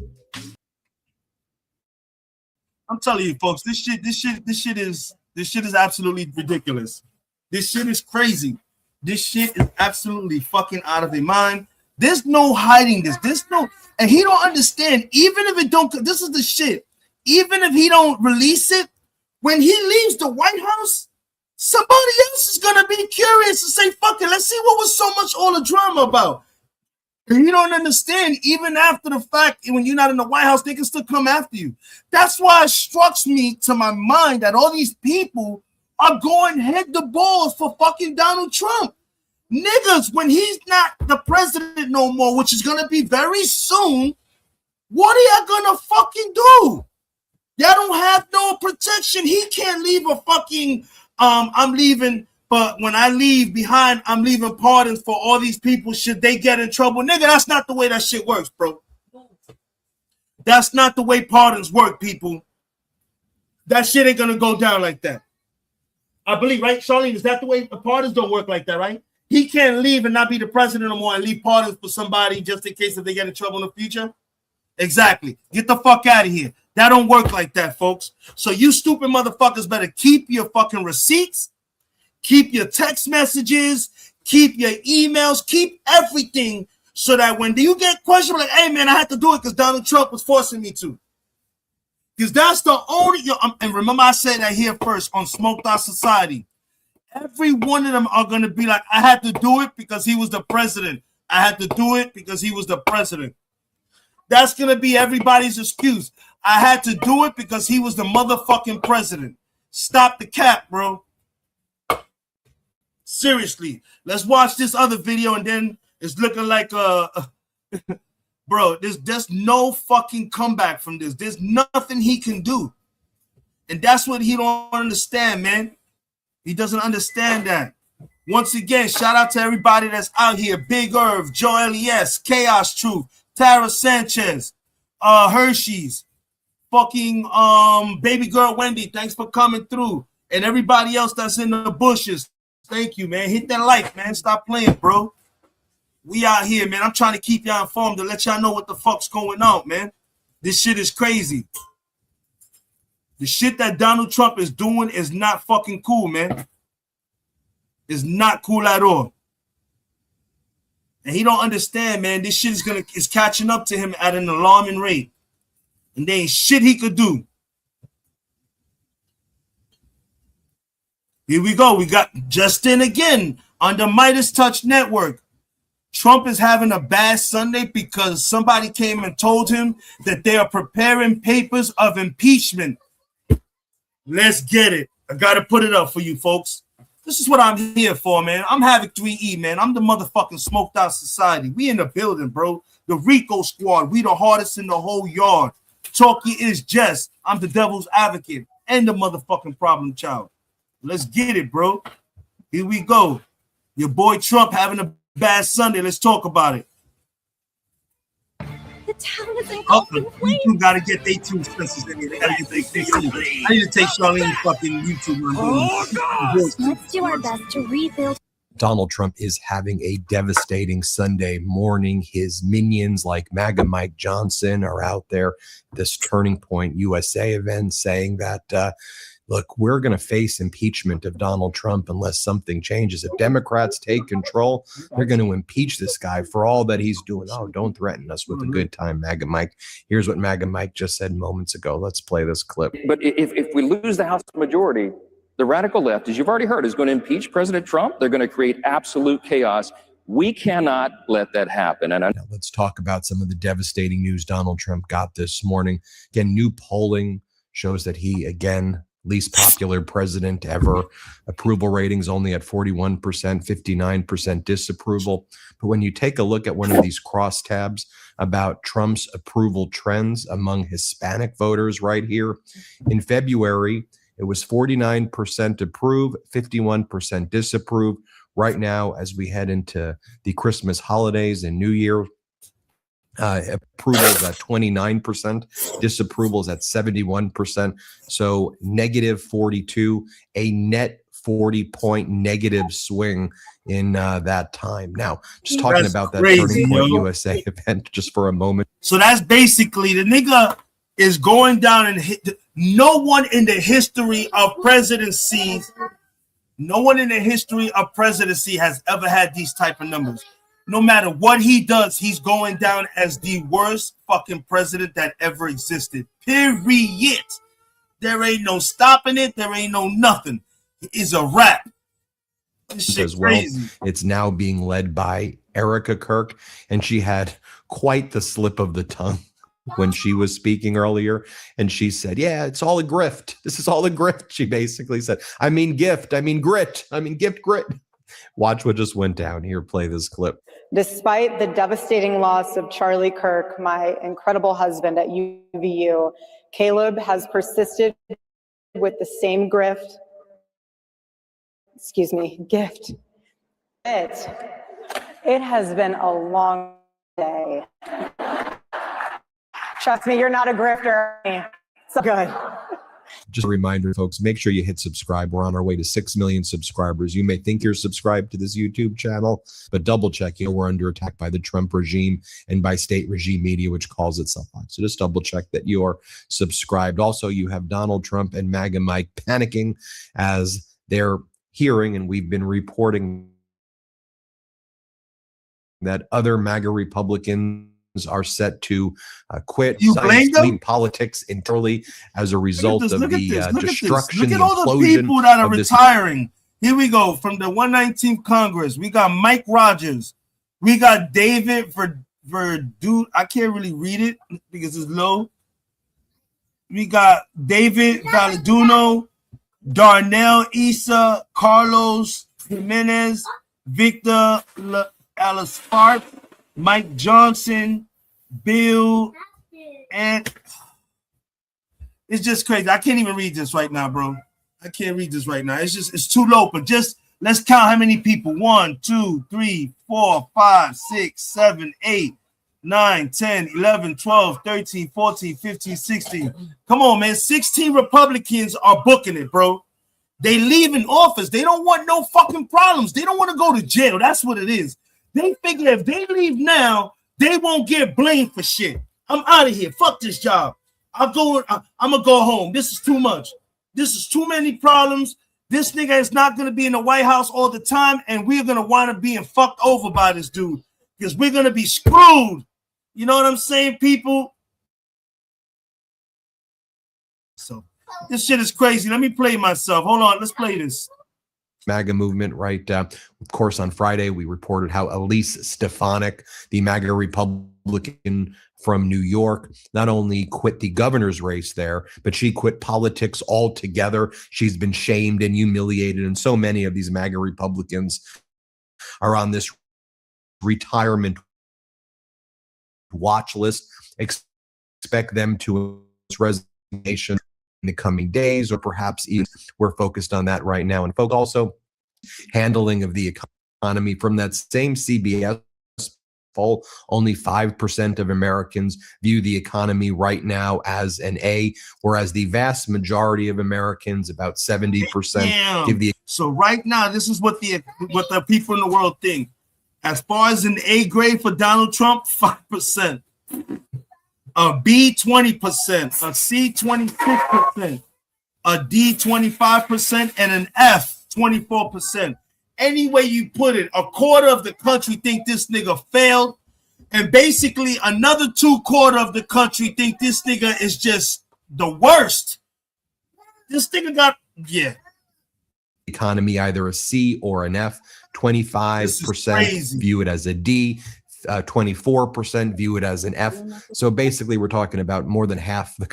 I'm telling you, folks, this shit is absolutely ridiculous. This shit is crazy. This shit is absolutely fucking out of their mind. There's no hiding this. And he don't understand. Even if it don't, this is the shit. Even if he don't release it, when he leaves the White House, somebody else is gonna be curious and say, fuck it, let's see what was so much all the drama about. And you don't understand, even after the fact, when you're not in the White House, they can still come after you. That's why it strikes me to my mind that all these people are going head to balls for fucking Donald Trump. Niggas, when he's not the president no more, which is gonna be very soon, what are y'all gonna fucking do? Y'all don't have no protection. He can't leave a fucking I'm leaving, but when I leave behind, I'm leaving pardons for all these people should they get in trouble. Nigga, that's not the way that shit works, bro. That's not the way pardons work, people. That shit ain't gonna go down like that. I believe, right, Charlene? Is that the way pardons don't work like that, right? He can't leave and not be the president no more and leave pardons for somebody just in case if they get in trouble in the future. Exactly. Get the fuck out of here. That don't work like that, folks. So you stupid motherfuckers better keep your fucking receipts, keep your text messages, keep your emails, keep everything so that when you get questioned, like, hey, man, I had to do it because Donald Trump was forcing me to. Because that's the only, and remember I said that here first on Smoked Out Society. Every one of them are going to be like, I had to do it because he was the president. I had to do it because he was the president. That's going to be everybody's excuse. I had to do it because he was the motherfucking president. Stop the cap, bro. Seriously. Let's watch this other video and then it's looking like Bro, there's no fucking comeback from this. There's nothing he can do. And that's what he don't understand, man. He doesn't understand that. Once again, shout out to everybody that's out here. Big Irv, Joe Elias, Chaos Truth, Tara Sanchez, Hershey's, fucking baby girl Wendy, thanks for coming through. And everybody else that's in the bushes, thank you, man. Hit that like, man. Stop playing, bro. We out here, man. I'm trying to keep y'all informed to let y'all know what the fuck's going on, man. This shit is crazy. The shit that Donald Trump is doing is not fucking cool, man. It's not cool at all. And he don't understand, man. This shit is catching up to him at an alarming rate. And there ain't shit he could do. Here we go. We got Justin again on the Midas Touch Network. Trump is having a bad Sunday because somebody came and told him that they are preparing papers of impeachment. Let's get it. I got to put it up for you, folks. This is what I'm here for, man. I'm Havoc 3E, man. I'm the motherfucking smoked out society. We in the building, bro. The Rico squad. We the hardest in the whole yard. Talkie is Jess. I'm the devil's advocate and the motherfucking problem child. Let's get it, bro. Here we go. Your boy Trump having a bad Sunday. Let's talk about it. The town is engulfed in flames. You gotta get their 2 cents in here. They gotta get their 2 cents. I need to take Charlene's fucking YouTube. Oh, God. Let's do our best to rebuild. Donald Trump is having a devastating Sunday morning. His minions like MAGA Mike Johnson are out there, this Turning Point USA event, saying that, look, we're going to face impeachment of Donald Trump unless something changes. If Democrats take control, they're going to impeach this guy for all that he's doing. Oh, don't threaten us with a good time, MAGA Mike. Here's what MAGA Mike just said moments ago. Let's play this clip. But if we lose the House majority, the radical left, as you've already heard, is going to impeach President Trump. They're going to create absolute chaos. We cannot let that happen. And now let's talk about some of the devastating news Donald Trump got this morning. Again, new polling shows that he, again, least popular president ever. Approval ratings only at 41%, 59% disapproval. But when you take a look at one of these crosstabs about Trump's approval trends among Hispanic voters right here, in February, it was 49% approve, 51% disapprove. Right now, as we head into the Christmas holidays and New Year, approval is at 29%, disapproval is at 71%. So negative 42, a net 40-point negative swing in that time. Now, just talking That's about that crazy, Turning Point yo. USA event just for a moment. So that's basically the nigga is going down and no one in the history of presidency, has ever had these type of numbers. No matter what he does, he's going down as the worst fucking president that ever existed. Period. There ain't no stopping it. There ain't no nothing. It is a wrap. This shit As well, crazy. it's now being led by Erica Kirk, and she had quite the slip of the tongue when she was speaking earlier, and she said, yeah, it's all a grift. This is all a grift. She basically said, I mean gift, I mean grit, I mean gift grit. Watch what just went down here. Play this clip. Despite the devastating loss of Charlie Kirk, my incredible husband at UVU, Caleb has persisted with the same gift. It has been a long day. Trust me, you're not a grifter. So good. Just a reminder, folks, make sure you hit subscribe. We're on our way to 6 million subscribers. You may think you're subscribed to this YouTube channel, but double check. You know, we're under attack by the Trump regime and by state regime media, which calls itself out. So just double check that you are subscribed. Also, you have Donald Trump and MAGA Mike panicking as they're hearing, and we've been reporting that other MAGA Republicans are set to quit politics entirely as a result of the destruction, Look at all the people that are retiring. Here we go. From the 119th Congress, we got Mike Rogers. We got David Verdude. I can't really read it because it's low. We got David Valaduno, Darnell Issa, Carlos Jimenez, Victor Alasfart, Mike Johnson, Bill, and it's just crazy. I can't even read this right now, bro. I can't read this right now. It's too low. But just let's count how many people. 1, 2, 3, 4, 5, 6, 7, 8, 9, 10, 11, 12, 13, 14, 15, 16. Come on, man. 16 Republicans are booking it, bro. They leave in office. They don't want no fucking problems. They don't want to go to jail. That's what it is. They figure if they leave now, they won't get blamed for shit. I'm out of here. Fuck this job. I'm gonna go home. This is too much. This is too many problems. This nigga is not gonna be in the White House all the time, and we're gonna wind up being fucked over by this dude because we're gonna be screwed. You know what I'm saying, people? So this shit is crazy. Let me play myself. Hold on. Let's play this. MAGA movement, right? Of course, on Friday, we reported how Elise Stefanik, the MAGA Republican from New York, not only quit the governor's race there, but she quit politics altogether. She's been shamed and humiliated, and so many of these MAGA Republicans are on this retirement watch list. Expect them to resignation in the coming days, or perhaps even we're focused on that right now. And folks, also handling of the economy from that same CBS poll, only 5% of Americans view the economy right now as an A, whereas the vast majority of Americans, about 70%, give the. So right now, this is what the people in the world think. As far as an A grade for Donald Trump, 5%. A B, 20%. A C, 26%. A D, 25%. And an F, 24%. Any way you put it, a quarter of the country think this nigga failed. And basically another 2/4 of the country think this nigga is just the worst. This nigga got, Economy either a C or an F. 25% view it as a D. 24% view it as an F. So basically, we're talking about more than half the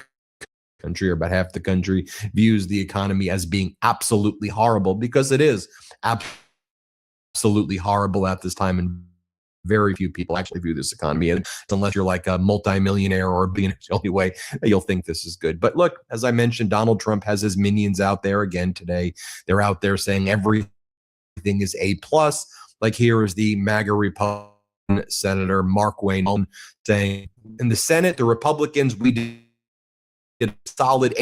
country, or about half the country, views the economy as being absolutely horrible, because it is absolutely horrible at this time, and very few people actually view this economy, and unless you're like a multimillionaire or being the only way that you'll think this is good. But look, as I mentioned, Donald Trump has his minions out there again today. They're out there saying everything is A plus. Like, here is the MAGA Republican Senator Mark Wayne saying, in the Senate, the Republicans, we did a solid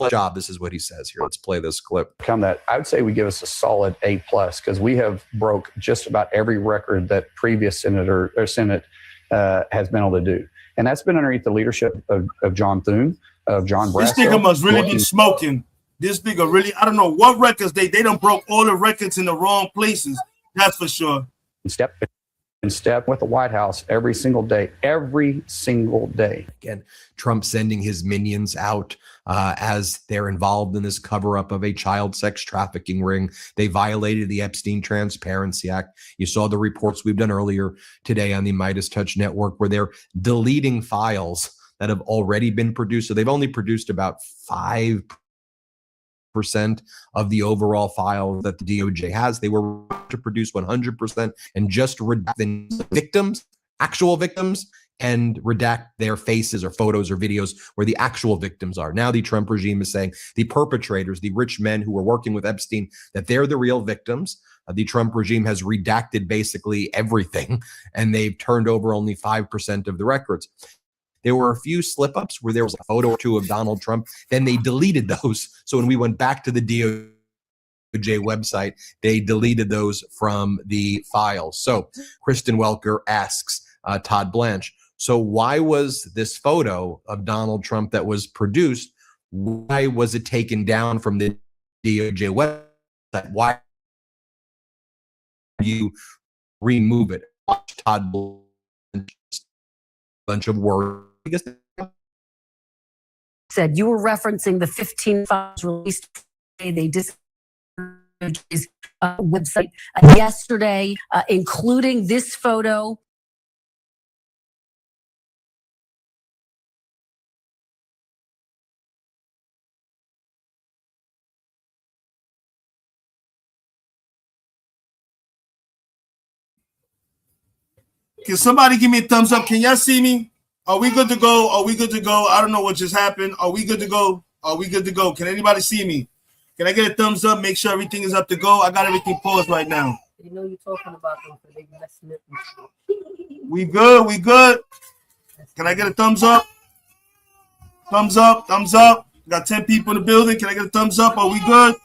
job. This is what he says here. Let's play this clip. Come that, I would say we give us a solid A plus, because we have broke just about every record that previous Senate has been able to do. And that's been underneath the leadership of John Thune, of John Brasso. This nigga must really be smoking. This nigga really, I don't know what records they done broke all the records in the wrong places. That's for sure. Step in step with the White House every single day. Again, Trump sending his minions out as they're involved in this cover-up of a child sex trafficking ring. They violated the Epstein Transparency Act. You saw the reports we've done earlier today on the Midas Touch Network, where they're deleting files that have already been produced. So they've only produced about 5% of the overall files that the DOJ has. They were to produce 100% and just redact the victims, actual victims, and redact their faces or photos or videos where the actual victims are. Now the Trump regime is saying the perpetrators, the rich men who were working with Epstein, that they're the real victims. The Trump regime has redacted basically everything, and they've turned over only 5% of the records. There were a few slip-ups where there was a photo or two of Donald Trump. Then they deleted those. So when we went back to the DOJ website, they deleted those from the files. So Kristen Welker asks Todd Blanche, so why was this photo of Donald Trump that was produced, why was it taken down from the DOJ website? Why do you remove it? Todd Blanche, bunch of words. Said you were referencing the 15 files released. They his website yesterday, including this photo. Can somebody give me a thumbs up? Can y'all see me? Are we good to go? Are we good to go? I don't know what just happened. Are we good to go? Are we good to go? Can anybody see me? Can I get a thumbs up? Make sure everything is up to go. I got everything paused right now. You know you're talking about them, so they messing it with We good? We good? Can I get a thumbs up? Thumbs up, thumbs up. Got 10 people in the building. Can I get a thumbs up? Are we good?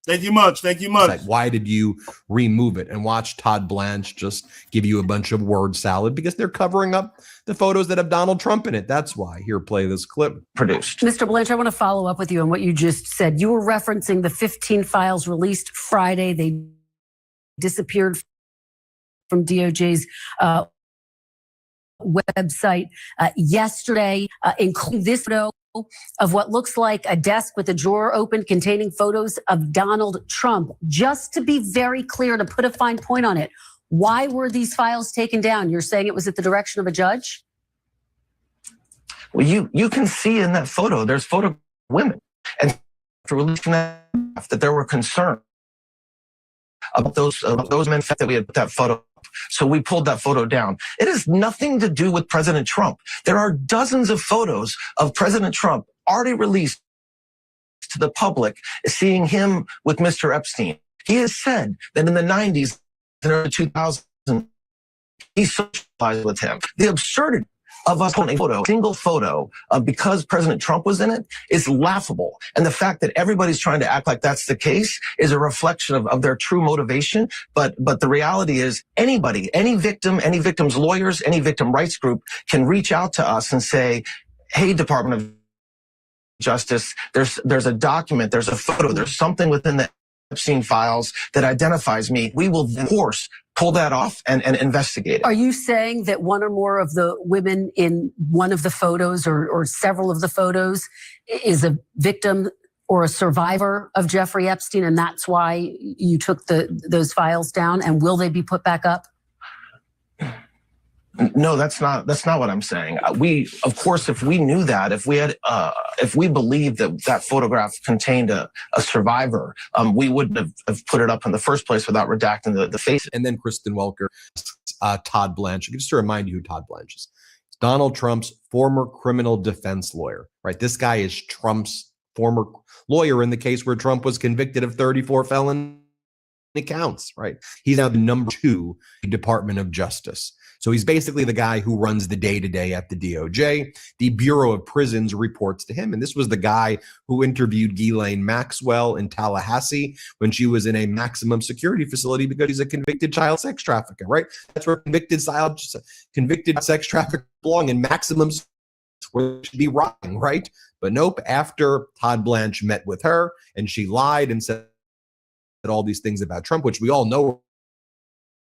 Thank you much. Thank you much. Like, why did you remove it? And watch Todd Blanche just give you a bunch of word salad because they're covering up the photos that have Donald Trump in it. That's why. Here, play this clip. Produced. Mr. Blanche, I want to follow up with you on what you just said. You were referencing the 15 files released Friday. They disappeared from DOJ's website yesterday, including this photo of what looks like a desk with a drawer open containing photos of Donald Trump. Just to be very clear, to put a fine point on it, why were these files taken down? You're saying it was at the direction of a judge? Well, you can see in that photo, there's photo of women. And for releasing that there were concerns about those men that we had put that photo up. So we pulled that photo down. It has nothing to do with President Trump. There are dozens of photos of President Trump already released to the public, seeing him with Mr. Epstein. He has said that in the 90s and early 2000s, he socialized with him. The absurdity of us holding a single photo because President Trump was in it is laughable. And the fact that everybody's trying to act like that's the case is a reflection of their true motivation. But the reality is anybody, any victim, any victim's lawyers, any victim rights group can reach out to us and say, hey, Department of Justice, there's a document, there's a photo, there's something within the Epstein files that identifies me. We will, of course, pull that off and investigate it. Are you saying that one or more of the women in one of the photos or several of the photos is a victim or a survivor of Jeffrey Epstein, and that's why you took those files down? And will they be put back up? No, that's not what I'm saying. We, of course, if we knew that, if we believed that photograph contained a survivor, we wouldn't have put it up in the first place without redacting the face. And then Kristen Welker, Todd Blanche. Just to remind you who Todd Blanche is. Donald Trump's former criminal defense lawyer, right? This guy is Trump's former lawyer in the case where Trump was convicted of 34 felony counts, right? He's now the #2 Department of Justice. So he's basically the guy who runs the day-to-day at the DOJ. The Bureau of Prisons reports to him. And this was the guy who interviewed Ghislaine Maxwell in Tallahassee when she was in a maximum security facility because she's a convicted child sex trafficker, right? That's where convicted sex traffickers belong, in maximum where they should be rotting, right? But nope, after Todd Blanche met with her and she lied and said all these things about Trump, which we all know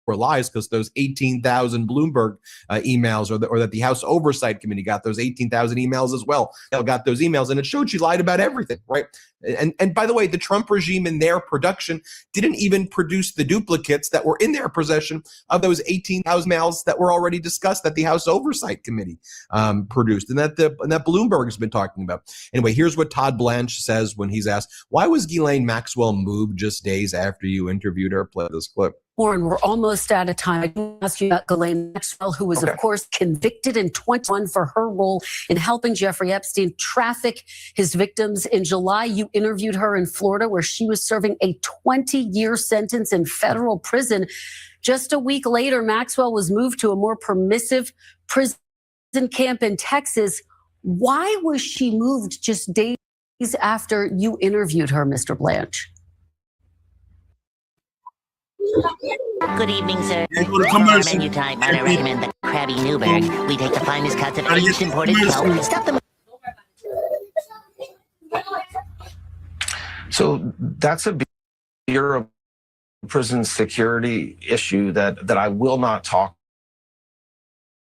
were lies because those 18,000 Bloomberg emails or that the House Oversight Committee got those 18,000 emails as well. They got those emails and it showed she lied about everything, right? And by the way, the Trump regime in their production didn't even produce the duplicates that were in their possession of those 18,000 emails that were already discussed that the House Oversight Committee produced and that Bloomberg has been talking about. Anyway, here's what Todd Blanche says when he's asked, why was Ghislaine Maxwell moved just days after you interviewed her? Play this clip. Warren, we're almost out of time. I can ask you about Ghislaine Maxwell, who was, of course, convicted in 2021 for her role in helping Jeffrey Epstein traffic his victims. In July, you interviewed her in Florida, where she was serving a 20-year sentence in federal prison. Just a week later, Maxwell was moved to a more permissive prison camp in Texas. Why was she moved just days after you interviewed her, Mr. Blanche? Good evening, sir. Menu type, I recommend the Krabby Newberg. We take the finest cuts of each imported kelp, stuff them. So that's a Bureau of Prison security issue that I will not talk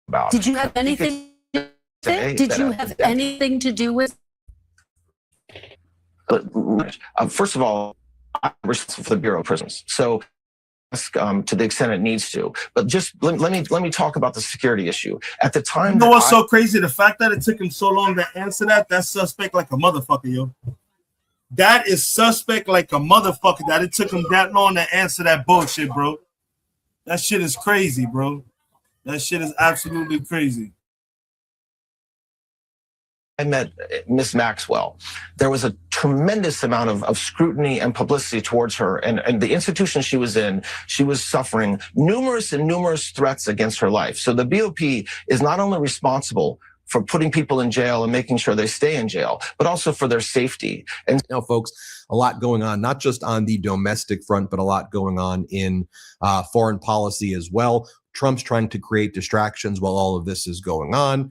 about. Did you have anything? Did you have anything to do with? First of all, I'm responsible for the Bureau of Prisons. So to the extent it needs to, but just let me talk about the security issue. At the time, you know what's so crazy? The fact that it took him so long to answer that's suspect like a motherfucker, yo. That is suspect like a motherfucker that it took him that long to answer that bullshit, bro. That shit is crazy, bro. That shit is absolutely crazy. I met Miss Maxwell, there was a tremendous amount of scrutiny and publicity towards her. And the institution she was in, she was suffering numerous threats against her life. So the BOP is not only responsible for putting people in jail and making sure they stay in jail, but also for their safety. And now, folks, a lot going on, not just on the domestic front, but a lot going on in foreign policy as well. Trump's trying to create distractions while all of this is going on.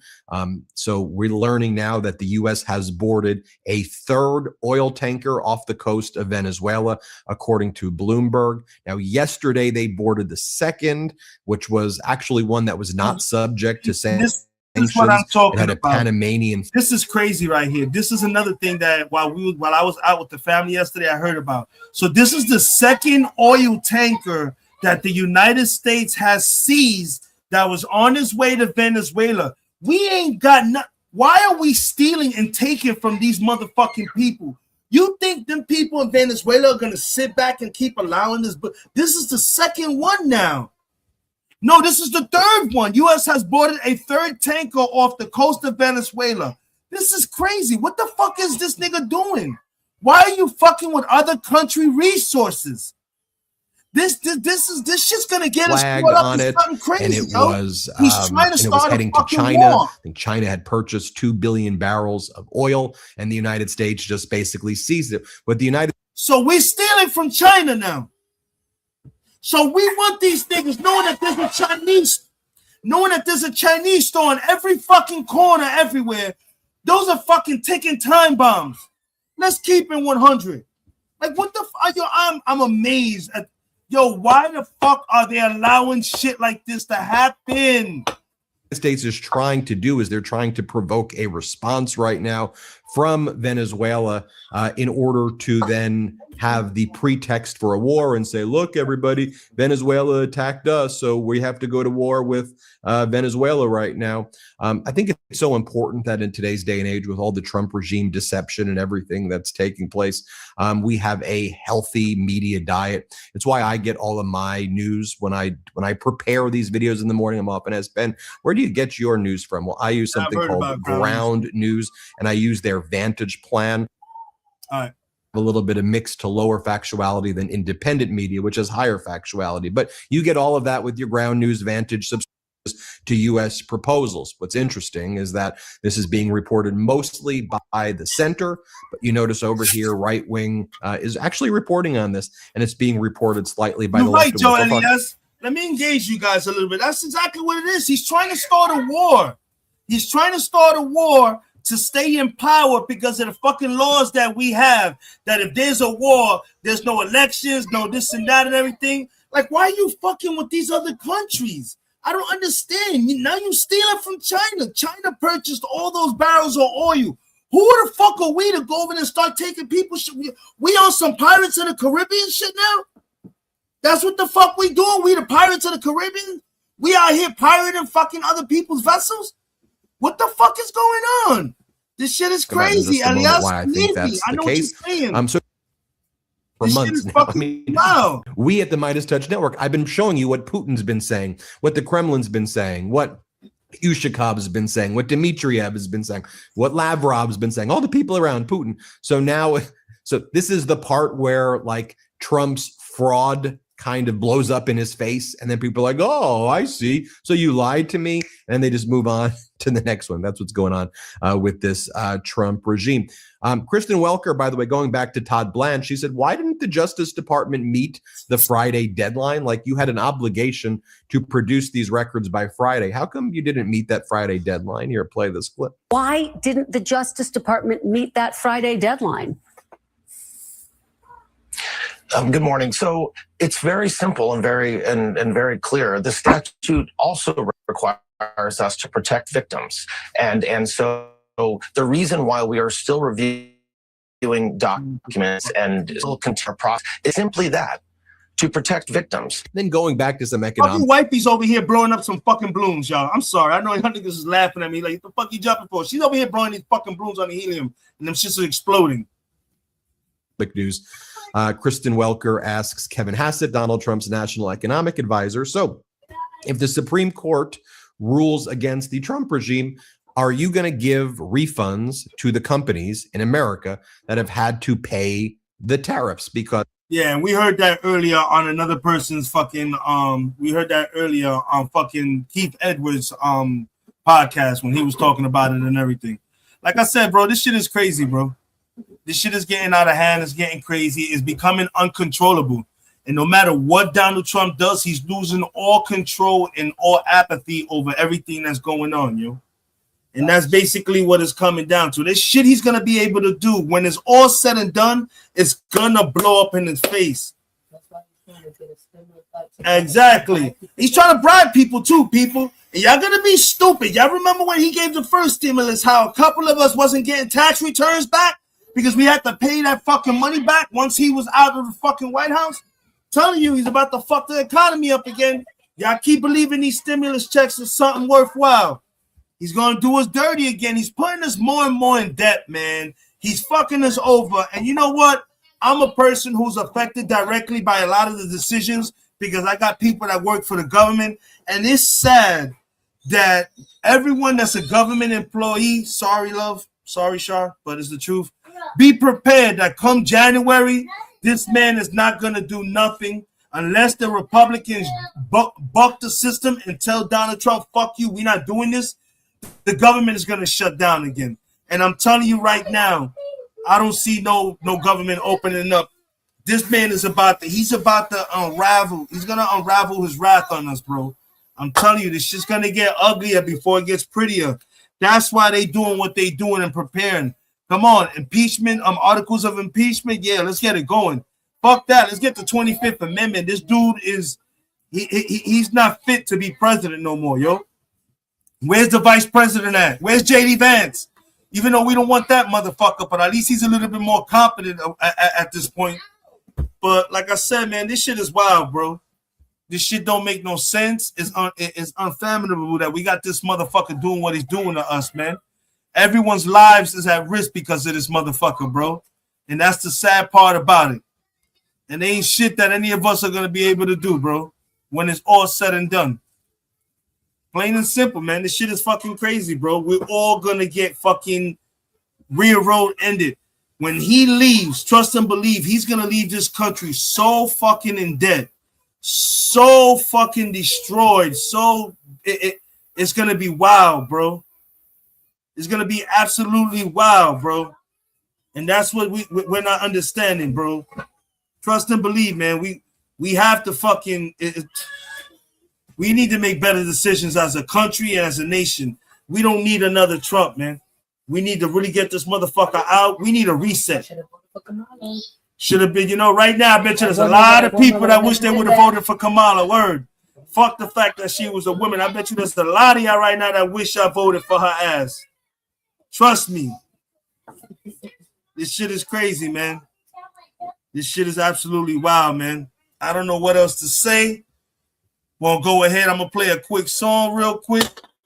So we're learning now that the U.S. has boarded a third oil tanker off the coast of Venezuela, according to Bloomberg. Now, yesterday they boarded the second, which was actually one that was not subject to sanctions. This is what I'm talking about. Panamanian. This is crazy right here. This is another thing that while I was out with the family yesterday, I heard about. So this is the second oil tanker that the United States has seized that was on its way to Venezuela. We ain't got why are we stealing and taking from these motherfucking people? You think them people in Venezuela are gonna sit back and keep allowing this? But this is the second one now. No, this is the third one. U.S. has boarded a third tanker off the coast of Venezuela. This is crazy. What the fuck is this nigga doing? Why are you fucking with other country resources? This shit's gonna get us caught up on in it, something crazy, and it yo. was He's trying to start heading a to China. war. I think China had purchased 2 billion barrels of oil, and the United States just basically seized it. But the United So we're stealing from China now. So we want these niggas knowing that there's a Chinese store in every fucking corner everywhere. Those are fucking ticking time bombs. Let's keep it 100. Like what the I'm amazed at. Yo, why the fuck are they allowing shit like this to happen? States is trying to do is they're trying to provoke a response right now from Venezuela in order to then have the pretext for a war and say, look, everybody, Venezuela attacked us, so we have to go to war with Venezuela right now. I think it's so important that in today's day and age, with all the Trump regime deception and everything that's taking place, we have a healthy media diet. It's why I get all of my news when I prepare these videos in the morning. I'm often asked, Ben, where do you get your news from? Well, I use something called Ground News, and I use their Vantage plan. All right. A little bit of mixed to lower factuality than independent media, which is higher factuality. But you get all of that with your Ground News Vantage subscriptions to U.S. proposals. What's interesting is that this is being reported mostly by the center, but you notice over here, right wing is actually reporting on this, and it's being reported slightly by the left. Right, Joe Elias. Let me engage you guys a little bit. That's exactly what it is. He's trying to start a war. He's trying to start a war to stay in power because of the fucking laws that we have, that if there's a war, there's no elections, no this and that and everything. Like, why are you fucking with these other countries? I don't understand. Now you stealing from China. China purchased all those barrels of oil. Who the fuck are we to go over there and start taking people? We on some Pirates of the Caribbean shit now? That's what the fuck we doing? We the Pirates of the Caribbean? We out here pirating fucking other people's vessels? What the fuck is going on? This shit is crazy, Elias. Why I think that's the case. So for this months now, I mean, wow. We at the Midas Touch Network, I've been showing you what Putin's been saying, what the Kremlin's been saying, what Ushakov has been saying, what Dmitriev has been saying, what Lavrov's been saying, all the people around Putin. So now, so this is the part where like Trump's fraud kind of blows up in his face, and then people are like, oh, I see. So you lied to me, and they just move on to the next one. That's what's going on with this Trump regime. Kristen Welker, by the way, going back to Todd Blanche, she said, why didn't the Justice Department meet the Friday deadline? Like you had an obligation to produce these records by Friday. How come you didn't meet that Friday deadline? Here, play this clip. Why didn't the Justice Department meet that Friday deadline? Good morning. So it's very simple and very clear. The statute also requires us to protect victims, and so the reason why we are still reviewing documents and still continue our process is simply that, to protect victims. Then going back to some economic. Fucking wifey's over here blowing up some fucking balloons, y'all. I'm sorry. I know y'all niggas is laughing at me like, what the fuck you jumping for? She's over here blowing these fucking balloons on the helium, and them shits are exploding. quick news. Kristen Welker asks Kevin Hassett, Donald Trump's national economic advisor. So if the Supreme Court rules against the Trump regime, are you going to give refunds to the companies in America that have had to pay the tariffs? Because yeah, and we heard that earlier on another person's fucking we heard that earlier on fucking Keith Edwards podcast when he was talking about it and everything. Like I said, bro, this shit is crazy, bro. This shit is getting out of hand. It's getting crazy. It's becoming uncontrollable. And no matter what Donald Trump does, he's losing all control and all apathy over everything that's going on, yo. And that's basically what it's coming down to. This shit he's going to be able to do when it's all said and done, it's going to blow up in his face. Exactly. He's trying to bribe people too, people. And y'all going to be stupid. Y'all remember when he gave the first stimulus, how a couple of us wasn't getting tax returns back because we had to pay that fucking money back once he was out of the fucking White House? Telling you, he's about to fuck the economy up again. Y'all keep believing these stimulus checks are something worthwhile. He's going to do us dirty again. He's putting us more and more in debt, man. He's fucking us over. And you know what? I'm a person who's affected directly by a lot of the decisions because I got people that work for the government. And it's sad that everyone that's a government employee, sorry, love, sorry, Shar, but it's the truth. Be prepared that come January, this man is not going to do nothing unless the Republicans buck the system and tell Donald Trump, fuck you, we're not doing this. The government is going to shut down again. And I'm telling you right now, I don't see no government opening up. This man is about to unravel. He's going to unravel his wrath on us, bro. I'm telling you, this shit's going to get uglier before it gets prettier. That's why they doing what they doing and preparing. Come on, impeachment, articles of impeachment. Yeah, let's get it going. Fuck that. Let's get the 25th Amendment. This dude is, he's not fit to be president no more, yo. Where's the vice president at? Where's J.D. Vance? Even though we don't want that motherfucker, but at least he's a little bit more competent at this point. But like I said, man, this shit is wild, bro. This shit don't make no sense. It's unfathomable that we got this motherfucker doing what he's doing to us, man. Everyone's lives is at risk because of this motherfucker, bro. And that's the sad part about it. And there ain't shit that any of us are going to be able to do, bro, when it's all said and done. Plain and simple, man. This shit is fucking crazy, bro. We're all going to get fucking railroad ended. When he leaves, trust and believe, he's going to leave this country so fucking in debt, so fucking destroyed, so it's going to be wild, bro. It's going to be absolutely wild, bro. And that's what we're not understanding, bro. Trust and believe, man. We have to fucking we need to make better decisions as a country and as a nation. We don't need another Trump, man. We need to really get this motherfucker out. We need a reset. Should have been, right now, I bet you there's a lot of people that wish they would have voted for Kamala. Word. Fuck the fact that she was a woman. I bet you there's a lot of y'all right now that wish I voted for her ass. Trust me. This shit is crazy, man. This shit is absolutely wild, man. I don't know what else to say. Well, go ahead. I'm going to play a quick song real quick.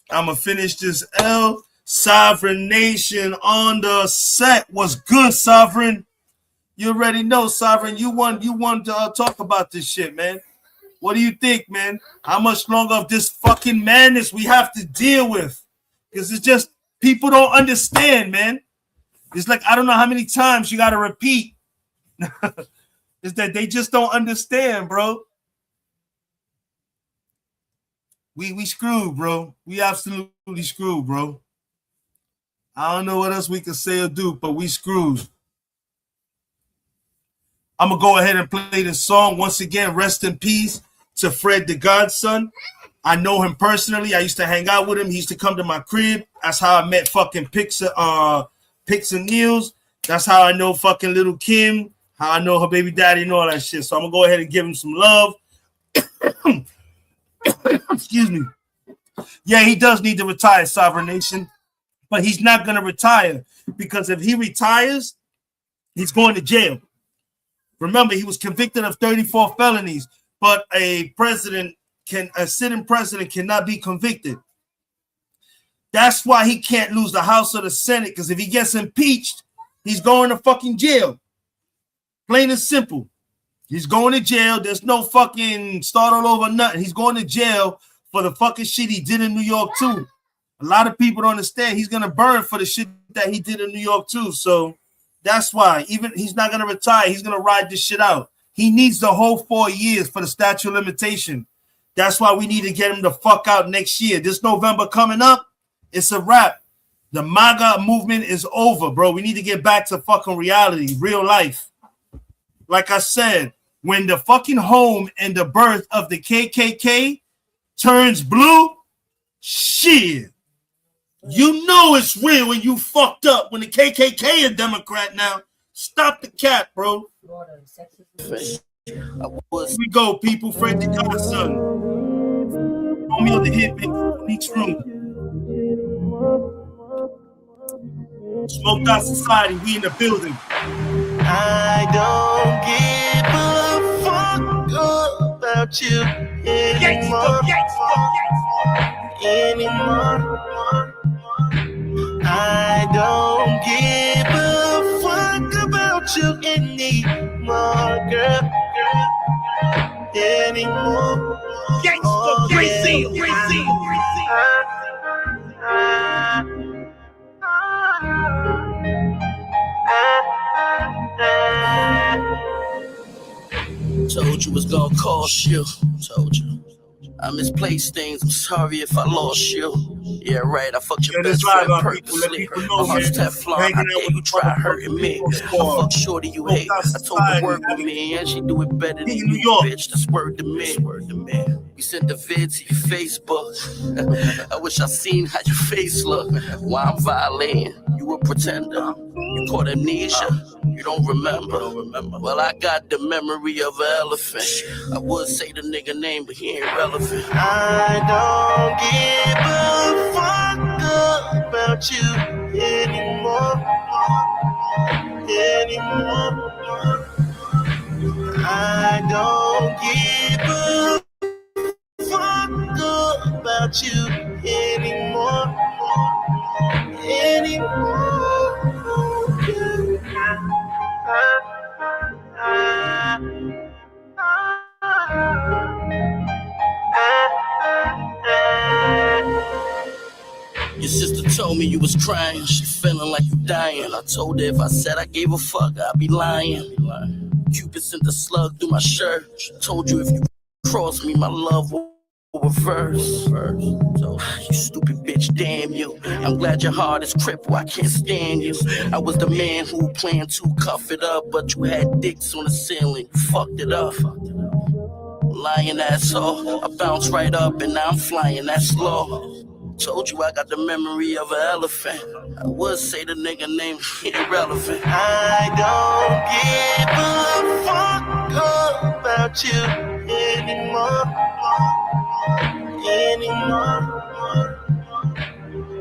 I'm going to finish this L. Sovereign Nation on the set. What's good, Sovereign? You already know, Sovereign. You want to talk about this shit, man. What do you think, man? How much longer of this fucking madness we have to deal with? Because it's just people don't understand, man. It's like I don't know how many times you got to repeat. Is that they just don't understand, bro. We screwed, bro. We absolutely screwed, bro. I don't know what else we can say or do, but we screwed. I'm going to go ahead and play this song. Once again, rest in peace to Fred the Godson. I know him personally. I used to hang out with him. He used to come to my crib. That's how I met fucking Pix and Niels. That's how I know fucking Little Kim. How I know her baby daddy and all that shit. So I'm going to go ahead and give him some love. Excuse me. Yeah, he does need to retire, Sovereign Nation. But he's not going to retire because if he retires, he's going to jail. Remember, he was convicted of 34 felonies, but a sitting president cannot be convicted. That's why he can't lose the House or the Senate, because if he gets impeached, he's going to fucking jail. Plain and simple. He's going to jail. There's no fucking start all over nothing. He's going to jail for the fucking shit he did in New York too. A lot of people don't understand he's gonna burn for the shit that he did in New York too. So that's why even he's not gonna retire. He's gonna ride this shit out. He needs the whole 4 years for the statute of limitation. That's why we need to get him the fuck out next year. This November coming up, it's a wrap. The MAGA movement is over, bro. We need to get back to fucking reality, real life. Like I said, when the fucking home and the birth of the KKK turns blue, shit. You know it's real when you fucked up. When the KKK a Democrat now. Stop the cap, bro. Here we go, people. Fred the Godson. Call me on the hit, man. Each room. Smoked Out Society. We in the building. I don't give a fuck about you anymore. I don't give a fuck about you anymore, girl. Anymore. Oh, told you was gonna cost you. Told you. I misplaced things. I'm sorry if I lost you. Yeah, right. I fucked your best friend purposely. My heart's Teflon. How dare you try hurting me? I fucked shorty you hate. I told her to work with me, and she do it better than you, bitch. That's word to me. You sent the vid to your Facebook. I wish I seen how your face look. Why I'm violating? You a pretender. You caught amnesia. You don't remember. Well, I got the memory of an elephant. I would say the nigga name, but he ain't relevant. I don't give a fuck about you anymore. I don't give a fuck about you anymore. Your sister told me you was crying, she feeling like you dying. I told her if I said I gave a fuck, I'd be lying. Cupid sent a slug through my shirt. She told you if you cross me, my love will reverse. You stupid bitch, damn you. I'm glad your heart is crippled, I can't stand you. I was the man who planned to cuff it up, but you had dicks on the ceiling, you fucked it up. Lying asshole, I bounced right up and now I'm flying that slow. Told you I got the memory of an elephant. I would say the nigga name irrelevant. I don't give a fuck about you anymore.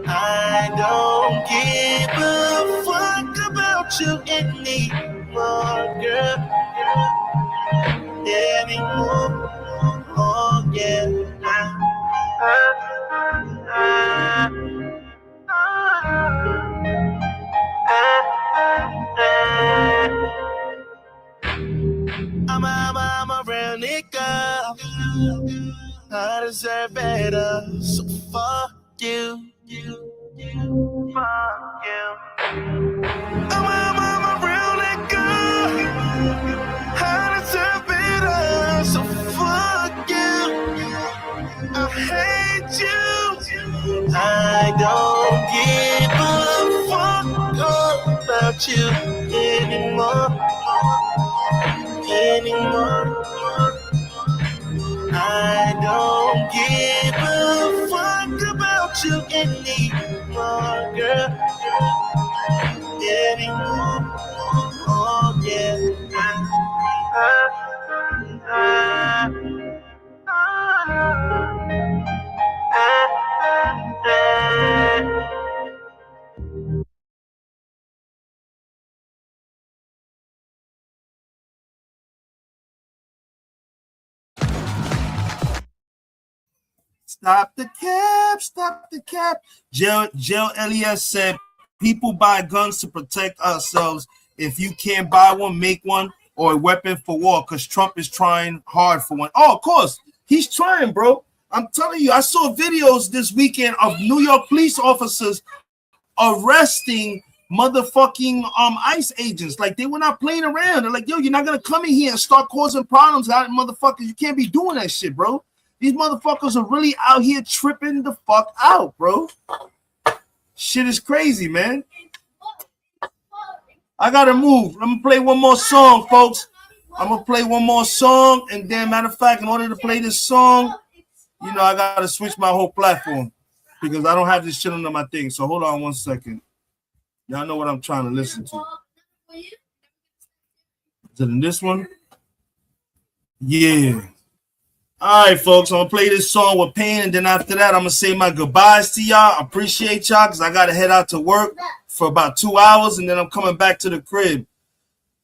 I don't give a fuck about you anymore, girl. Anymore. Oh yeah. I'm a real nigga. I deserve better. So fuck you. Fuck you. I'm a real nigga. I deserve better. So fuck you. I hate you. I don't give a fuck about you anymore. I don't give a fuck about you anymore, girl. Anymore. Oh yeah. Stop the cap, stop the cap. Jill Elias said, people buy guns to protect ourselves. If you can't buy one, make one. or a weapon for war because Trump is trying hard for one. Oh, of course, he's trying, bro. I'm telling you, I saw videos this weekend of New York police officers arresting motherfucking ICE agents. Like, they were not playing around. They're like, yo, you're not gonna come in here and start causing problems out of motherfuckers. You can't be doing that shit, bro. These motherfuckers are really out here tripping the fuck out, bro. Shit is crazy, man. I gotta move. I'm gonna play one more song, folks. I'm gonna play one more song, and then, matter of fact, in order to play this song, you know, I gotta switch my whole platform because I don't have this shit under my thing. So hold on one second. Y'all know what I'm trying to listen to. Is it in this one? Yeah. All right, folks. I'm gonna play this song with Pain, and then after that, I'm gonna say my goodbyes to y'all. I appreciate y'all because I gotta head out to work for about 2 hours, and then I'm coming back to the crib.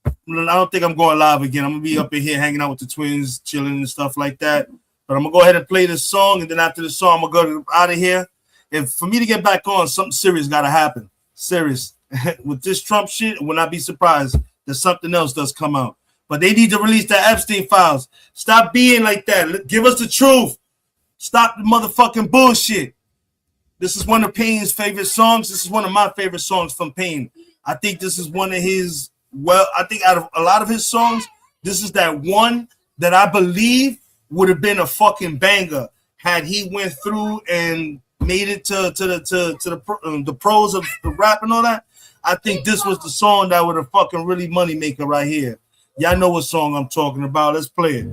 I don't think I'm going live again. I'm gonna be up in here hanging out with the twins, chilling and stuff like that. But I'm gonna go ahead and play this song, and then after the song, I'm gonna go out of here. And for me to get back on, something serious gotta happen. Serious. With this Trump shit, I will not be surprised that something else does come out. But they need to release the Epstein files. Stop being like that. Give us the truth. Stop the motherfucking bullshit. This is one of Payne's favorite songs. This is one of my favorite songs from Payne. I think this is one of his, well, I think out of a lot of his songs, this is that one that I believe would have been a fucking banger had he went through and made it to the pros of the rap and all that. I think this was the song that would have fucking really money maker right here. Y'all know what song I'm talking about. Let's play it.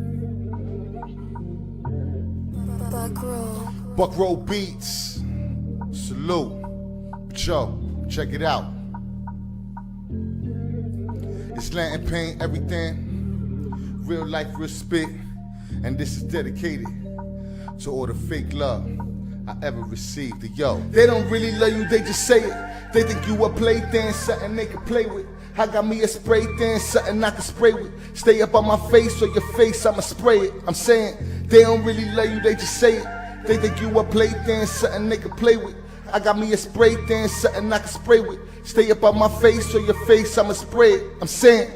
Buck Roll Beats. Salute. Joe, check it out. It's Latin Pain, everything. Real life, real spit. And this is dedicated to all the fake love I ever received. Yo, they don't really love you, they just say it. They think you a plaything, something they can play with. I got me a spray thing, something I can spray with. Stay up on my face or your face, I'ma spray it. I'm saying, they don't really love you, they just say it. They think you a plaything, something they can play with. I got me a spray thing, something I can spray with. Stay up on my face or your face, I'ma spray it. I'm saying,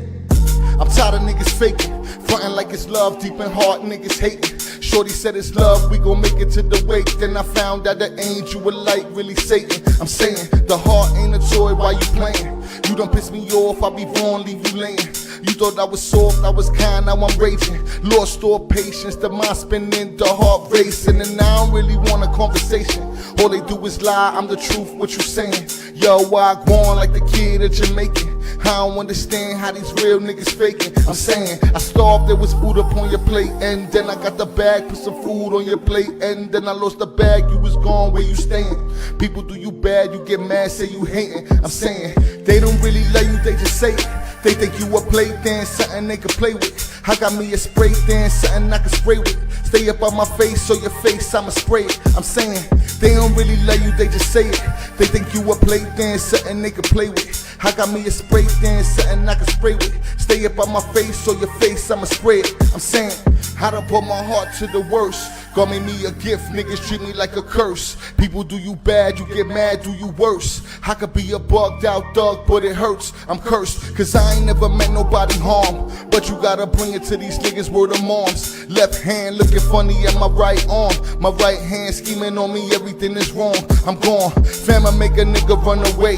I'm tired of niggas faking, frontin' like it's love, deep in heart, niggas hating. Shorty said it's love, we gon' make it to the wake. Then I found out the angel with light really Satan. I'm saying, the heart ain't a toy, why you playing? You done piss me off, I'll be wrong, leave you laying. You thought I was soft, I was kind, now I'm raging. Lost all patience, the mind spinning, the heart racing. And I don't really want a conversation. All they do is lie, I'm the truth, what you saying? Yo, why I go on like the kid that you're making? I don't understand how these real niggas faking. I'm saying, I starved, there was food up on your plate. And then I got the bag, put some food on your plate. And then I lost the bag, you was gone, where you staying? People do you bad, you get mad, say you hating. I'm saying, they don't really love you, they just say it. They think you a plaything, something they can play with. I got me a spray thing, something I can spray with. Stay up on my face, or your face, I'ma spray it. I'm saying, they don't really love you, they just say it. They think you a plaything, something they can play with. I got me a spray thing, something I can spray with. Stay up on my face, or your face, I'ma spray it. I'm saying, I done put my heart to the worst. God made me a gift, niggas treat me like a curse. People do you bad, you get mad, do you worse. I could be a bugged out thug, but it hurts. I'm cursed, cause I ain't never meant nobody harm. But you gotta bring it to these niggas, word of moms. Left hand looking funny at my right arm. My right hand scheming on me, everything is wrong. I'm gone, fam, I make a nigga run away.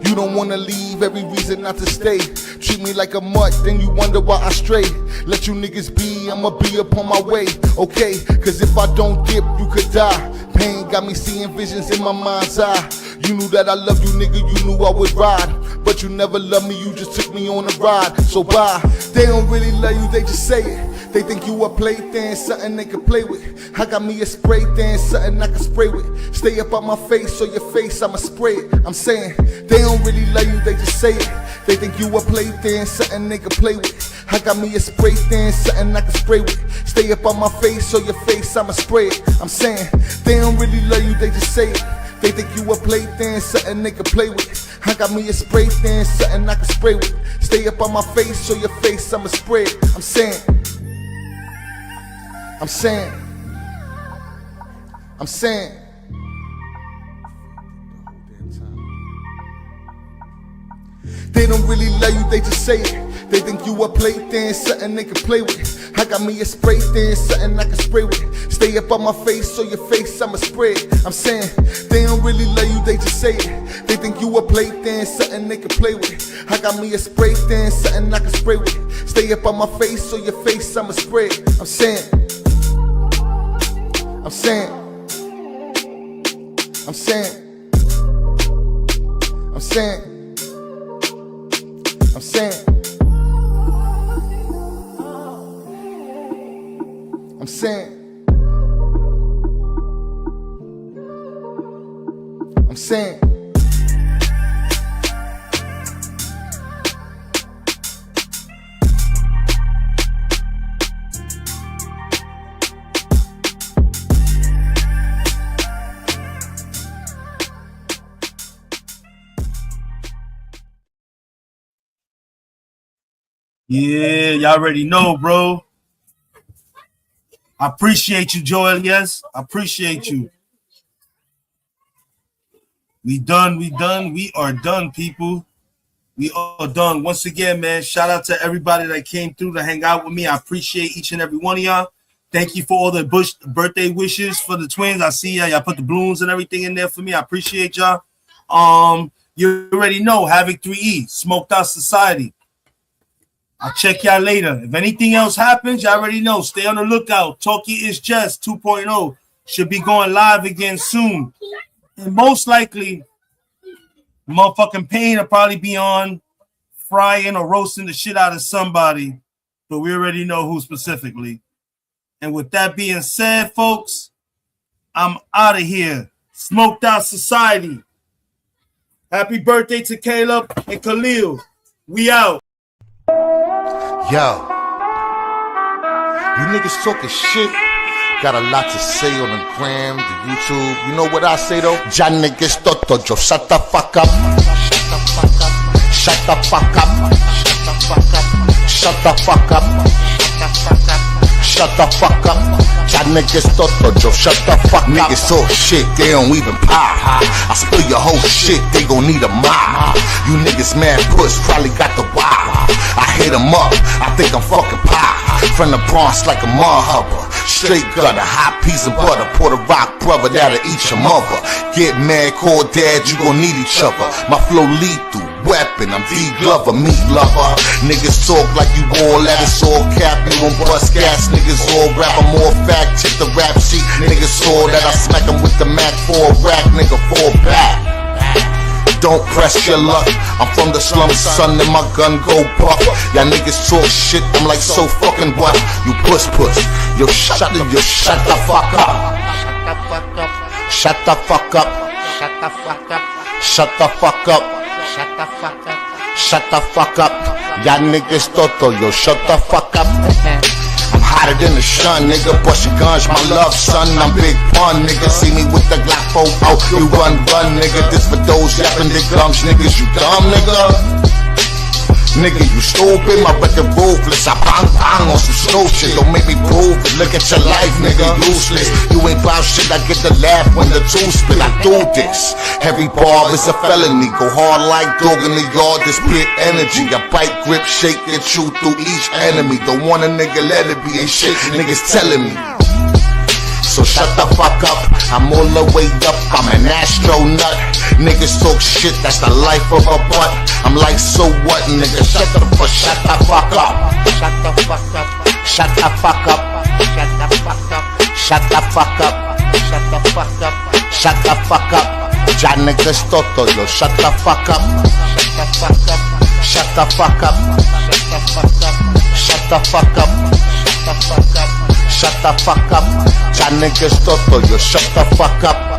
You don't wanna leave, every reason not to stay. Treat me like a mutt, then you wonder why I stray. Let you niggas be, I'ma be up on my way. Okay, cause if I don't dip, you could die. Pain got me seeing visions in my mind's eye. You knew that I love you, nigga, you knew I would ride. But you never loved me, you just took me on a ride. So bye, they don't really love you, they just say it. They think you a plaything, something they can play with. I got me a spray thing, something I can spray with. Stay up on my face, or your face, I'ma spray it. I'm saying, they don't really love you, they just say it. They think you a plaything, something they can play with. I got me a spray thing, something I can spray with. Stay up on my face, or your face, I'ma spray it. I'm saying, they don't really love you, they just say it. They think you a plaything, something they can play with. I got me a spray thing, something I can spray with. Stay up on my face, or your face, I'ma spray it. I'm saying, they don't really love you, they just say it. They think you a plaything, something they can play with. I got me a spray thing, something I can spray with. Stay up on my face, so your face I'ma spread. I'm saying, they don't really love you, they just say it. They think you a plaything, something they can play with. I got me a spray thing, something I can spray with. Stay up on my face, so your face I'ma spread. I'm saying, I'm saying, I'm saying, I'm saying, I'm saying, I'm saying, I'm saying. Yeah, y'all already know, bro. I appreciate you, Joel. Yes, I appreciate you. We done. We are done, people. We are done. Once again, man, shout out to everybody that came through to hang out with me. I appreciate each and every one of y'all. Thank you for all the birthday wishes for the twins. I see y'all put the balloons and everything in there for me. I appreciate y'all. You already know, Havoc 3E, Smoked Out Society. I'll check y'all later. If anything else happens, y'all already know. Stay on the lookout. Talkie is Just 2.0 should be going live again soon. And most likely, motherfucking Pain will probably be on frying or roasting the shit out of somebody. But we already know who specifically. And with that being said, folks, I'm out of here. Smoked Out Society. Happy birthday to Caleb and Khalil. We out. Yo, you niggas talking shit. Got a lot to say on the gram, the YouTube. You know what I say though? Ya niggas toto, yo, shut the fuck up. Shut the fuck up. Shut the fuck up. Shut the fuck up. Ya niggas toto, yo, shut the fuck up. Niggas talk shit, they don't even pop. I spill your whole shit, they gon' need a mop. You niggas mad puss, probably got the wild. I hit him up, I think I'm fucking pop. From the Bronx like a mud-hubber. Straight gutter, hot piece of butter. Puerto Rock brother that'll eat your mother. Get mad, call dad, you gon' need each other. My flow lethal, weapon, I'm D Glover, meat lover. Niggas talk like you all that, it's all cap. You don't bust gas, niggas all rap. I'm more fact, check the rap sheet. Niggas saw that I smack them with the Mac 4 rack, nigga, fall back. Don't press your luck. I'm from the slums, son, and my gun go buck. Y'all niggas talk shit, I'm like so fucking what? You puss. Yo, shut the fuck up. Shut the fuck up. Shut the fuck up. Shut the fuck up. Shut the fuck up. Shut the fuck up. Y'all niggas toto, yo, shut the fuck up. I'm hotter than the sun, nigga. Bust your guns, my love, son. I'm Big Pun, nigga. See me with the Glock 4 out. You run, nigga. This for those yapping dick gums, niggas. You dumb, nigga. Nigga, you stupid. My record ruthless. I bang on some snow shit. Don't make me prove it. Look at your life, nigga. Useless. You ain't bout shit. I get the laugh when the two spit. I do this. Every bar is a felony. Go hard like dog in the yard. This pit energy. I bite, grip, shake, and chew through each enemy. Don't want a nigga, let it be. Ain't shit niggas telling me. So shut the fuck up, I'm all the way up, I'm an astronaut. Niggas talk shit, that's the life of a butt. I'm like, so what, nigga? Shut the fuck up. Shut the fuck up. Shut the fuck up. Shut the fuck up. Shut the fuck up. Shut the fuck up. Shut the fuck up. Shut the fuck up. Ya niggas toto, yo, shut the fuck up. Shut the fuck up. Shut the fuck up. Shut the fuck up. Shut the fuck up. Shut the fuck up. Ya niggas toto, yo, shut the fuck up.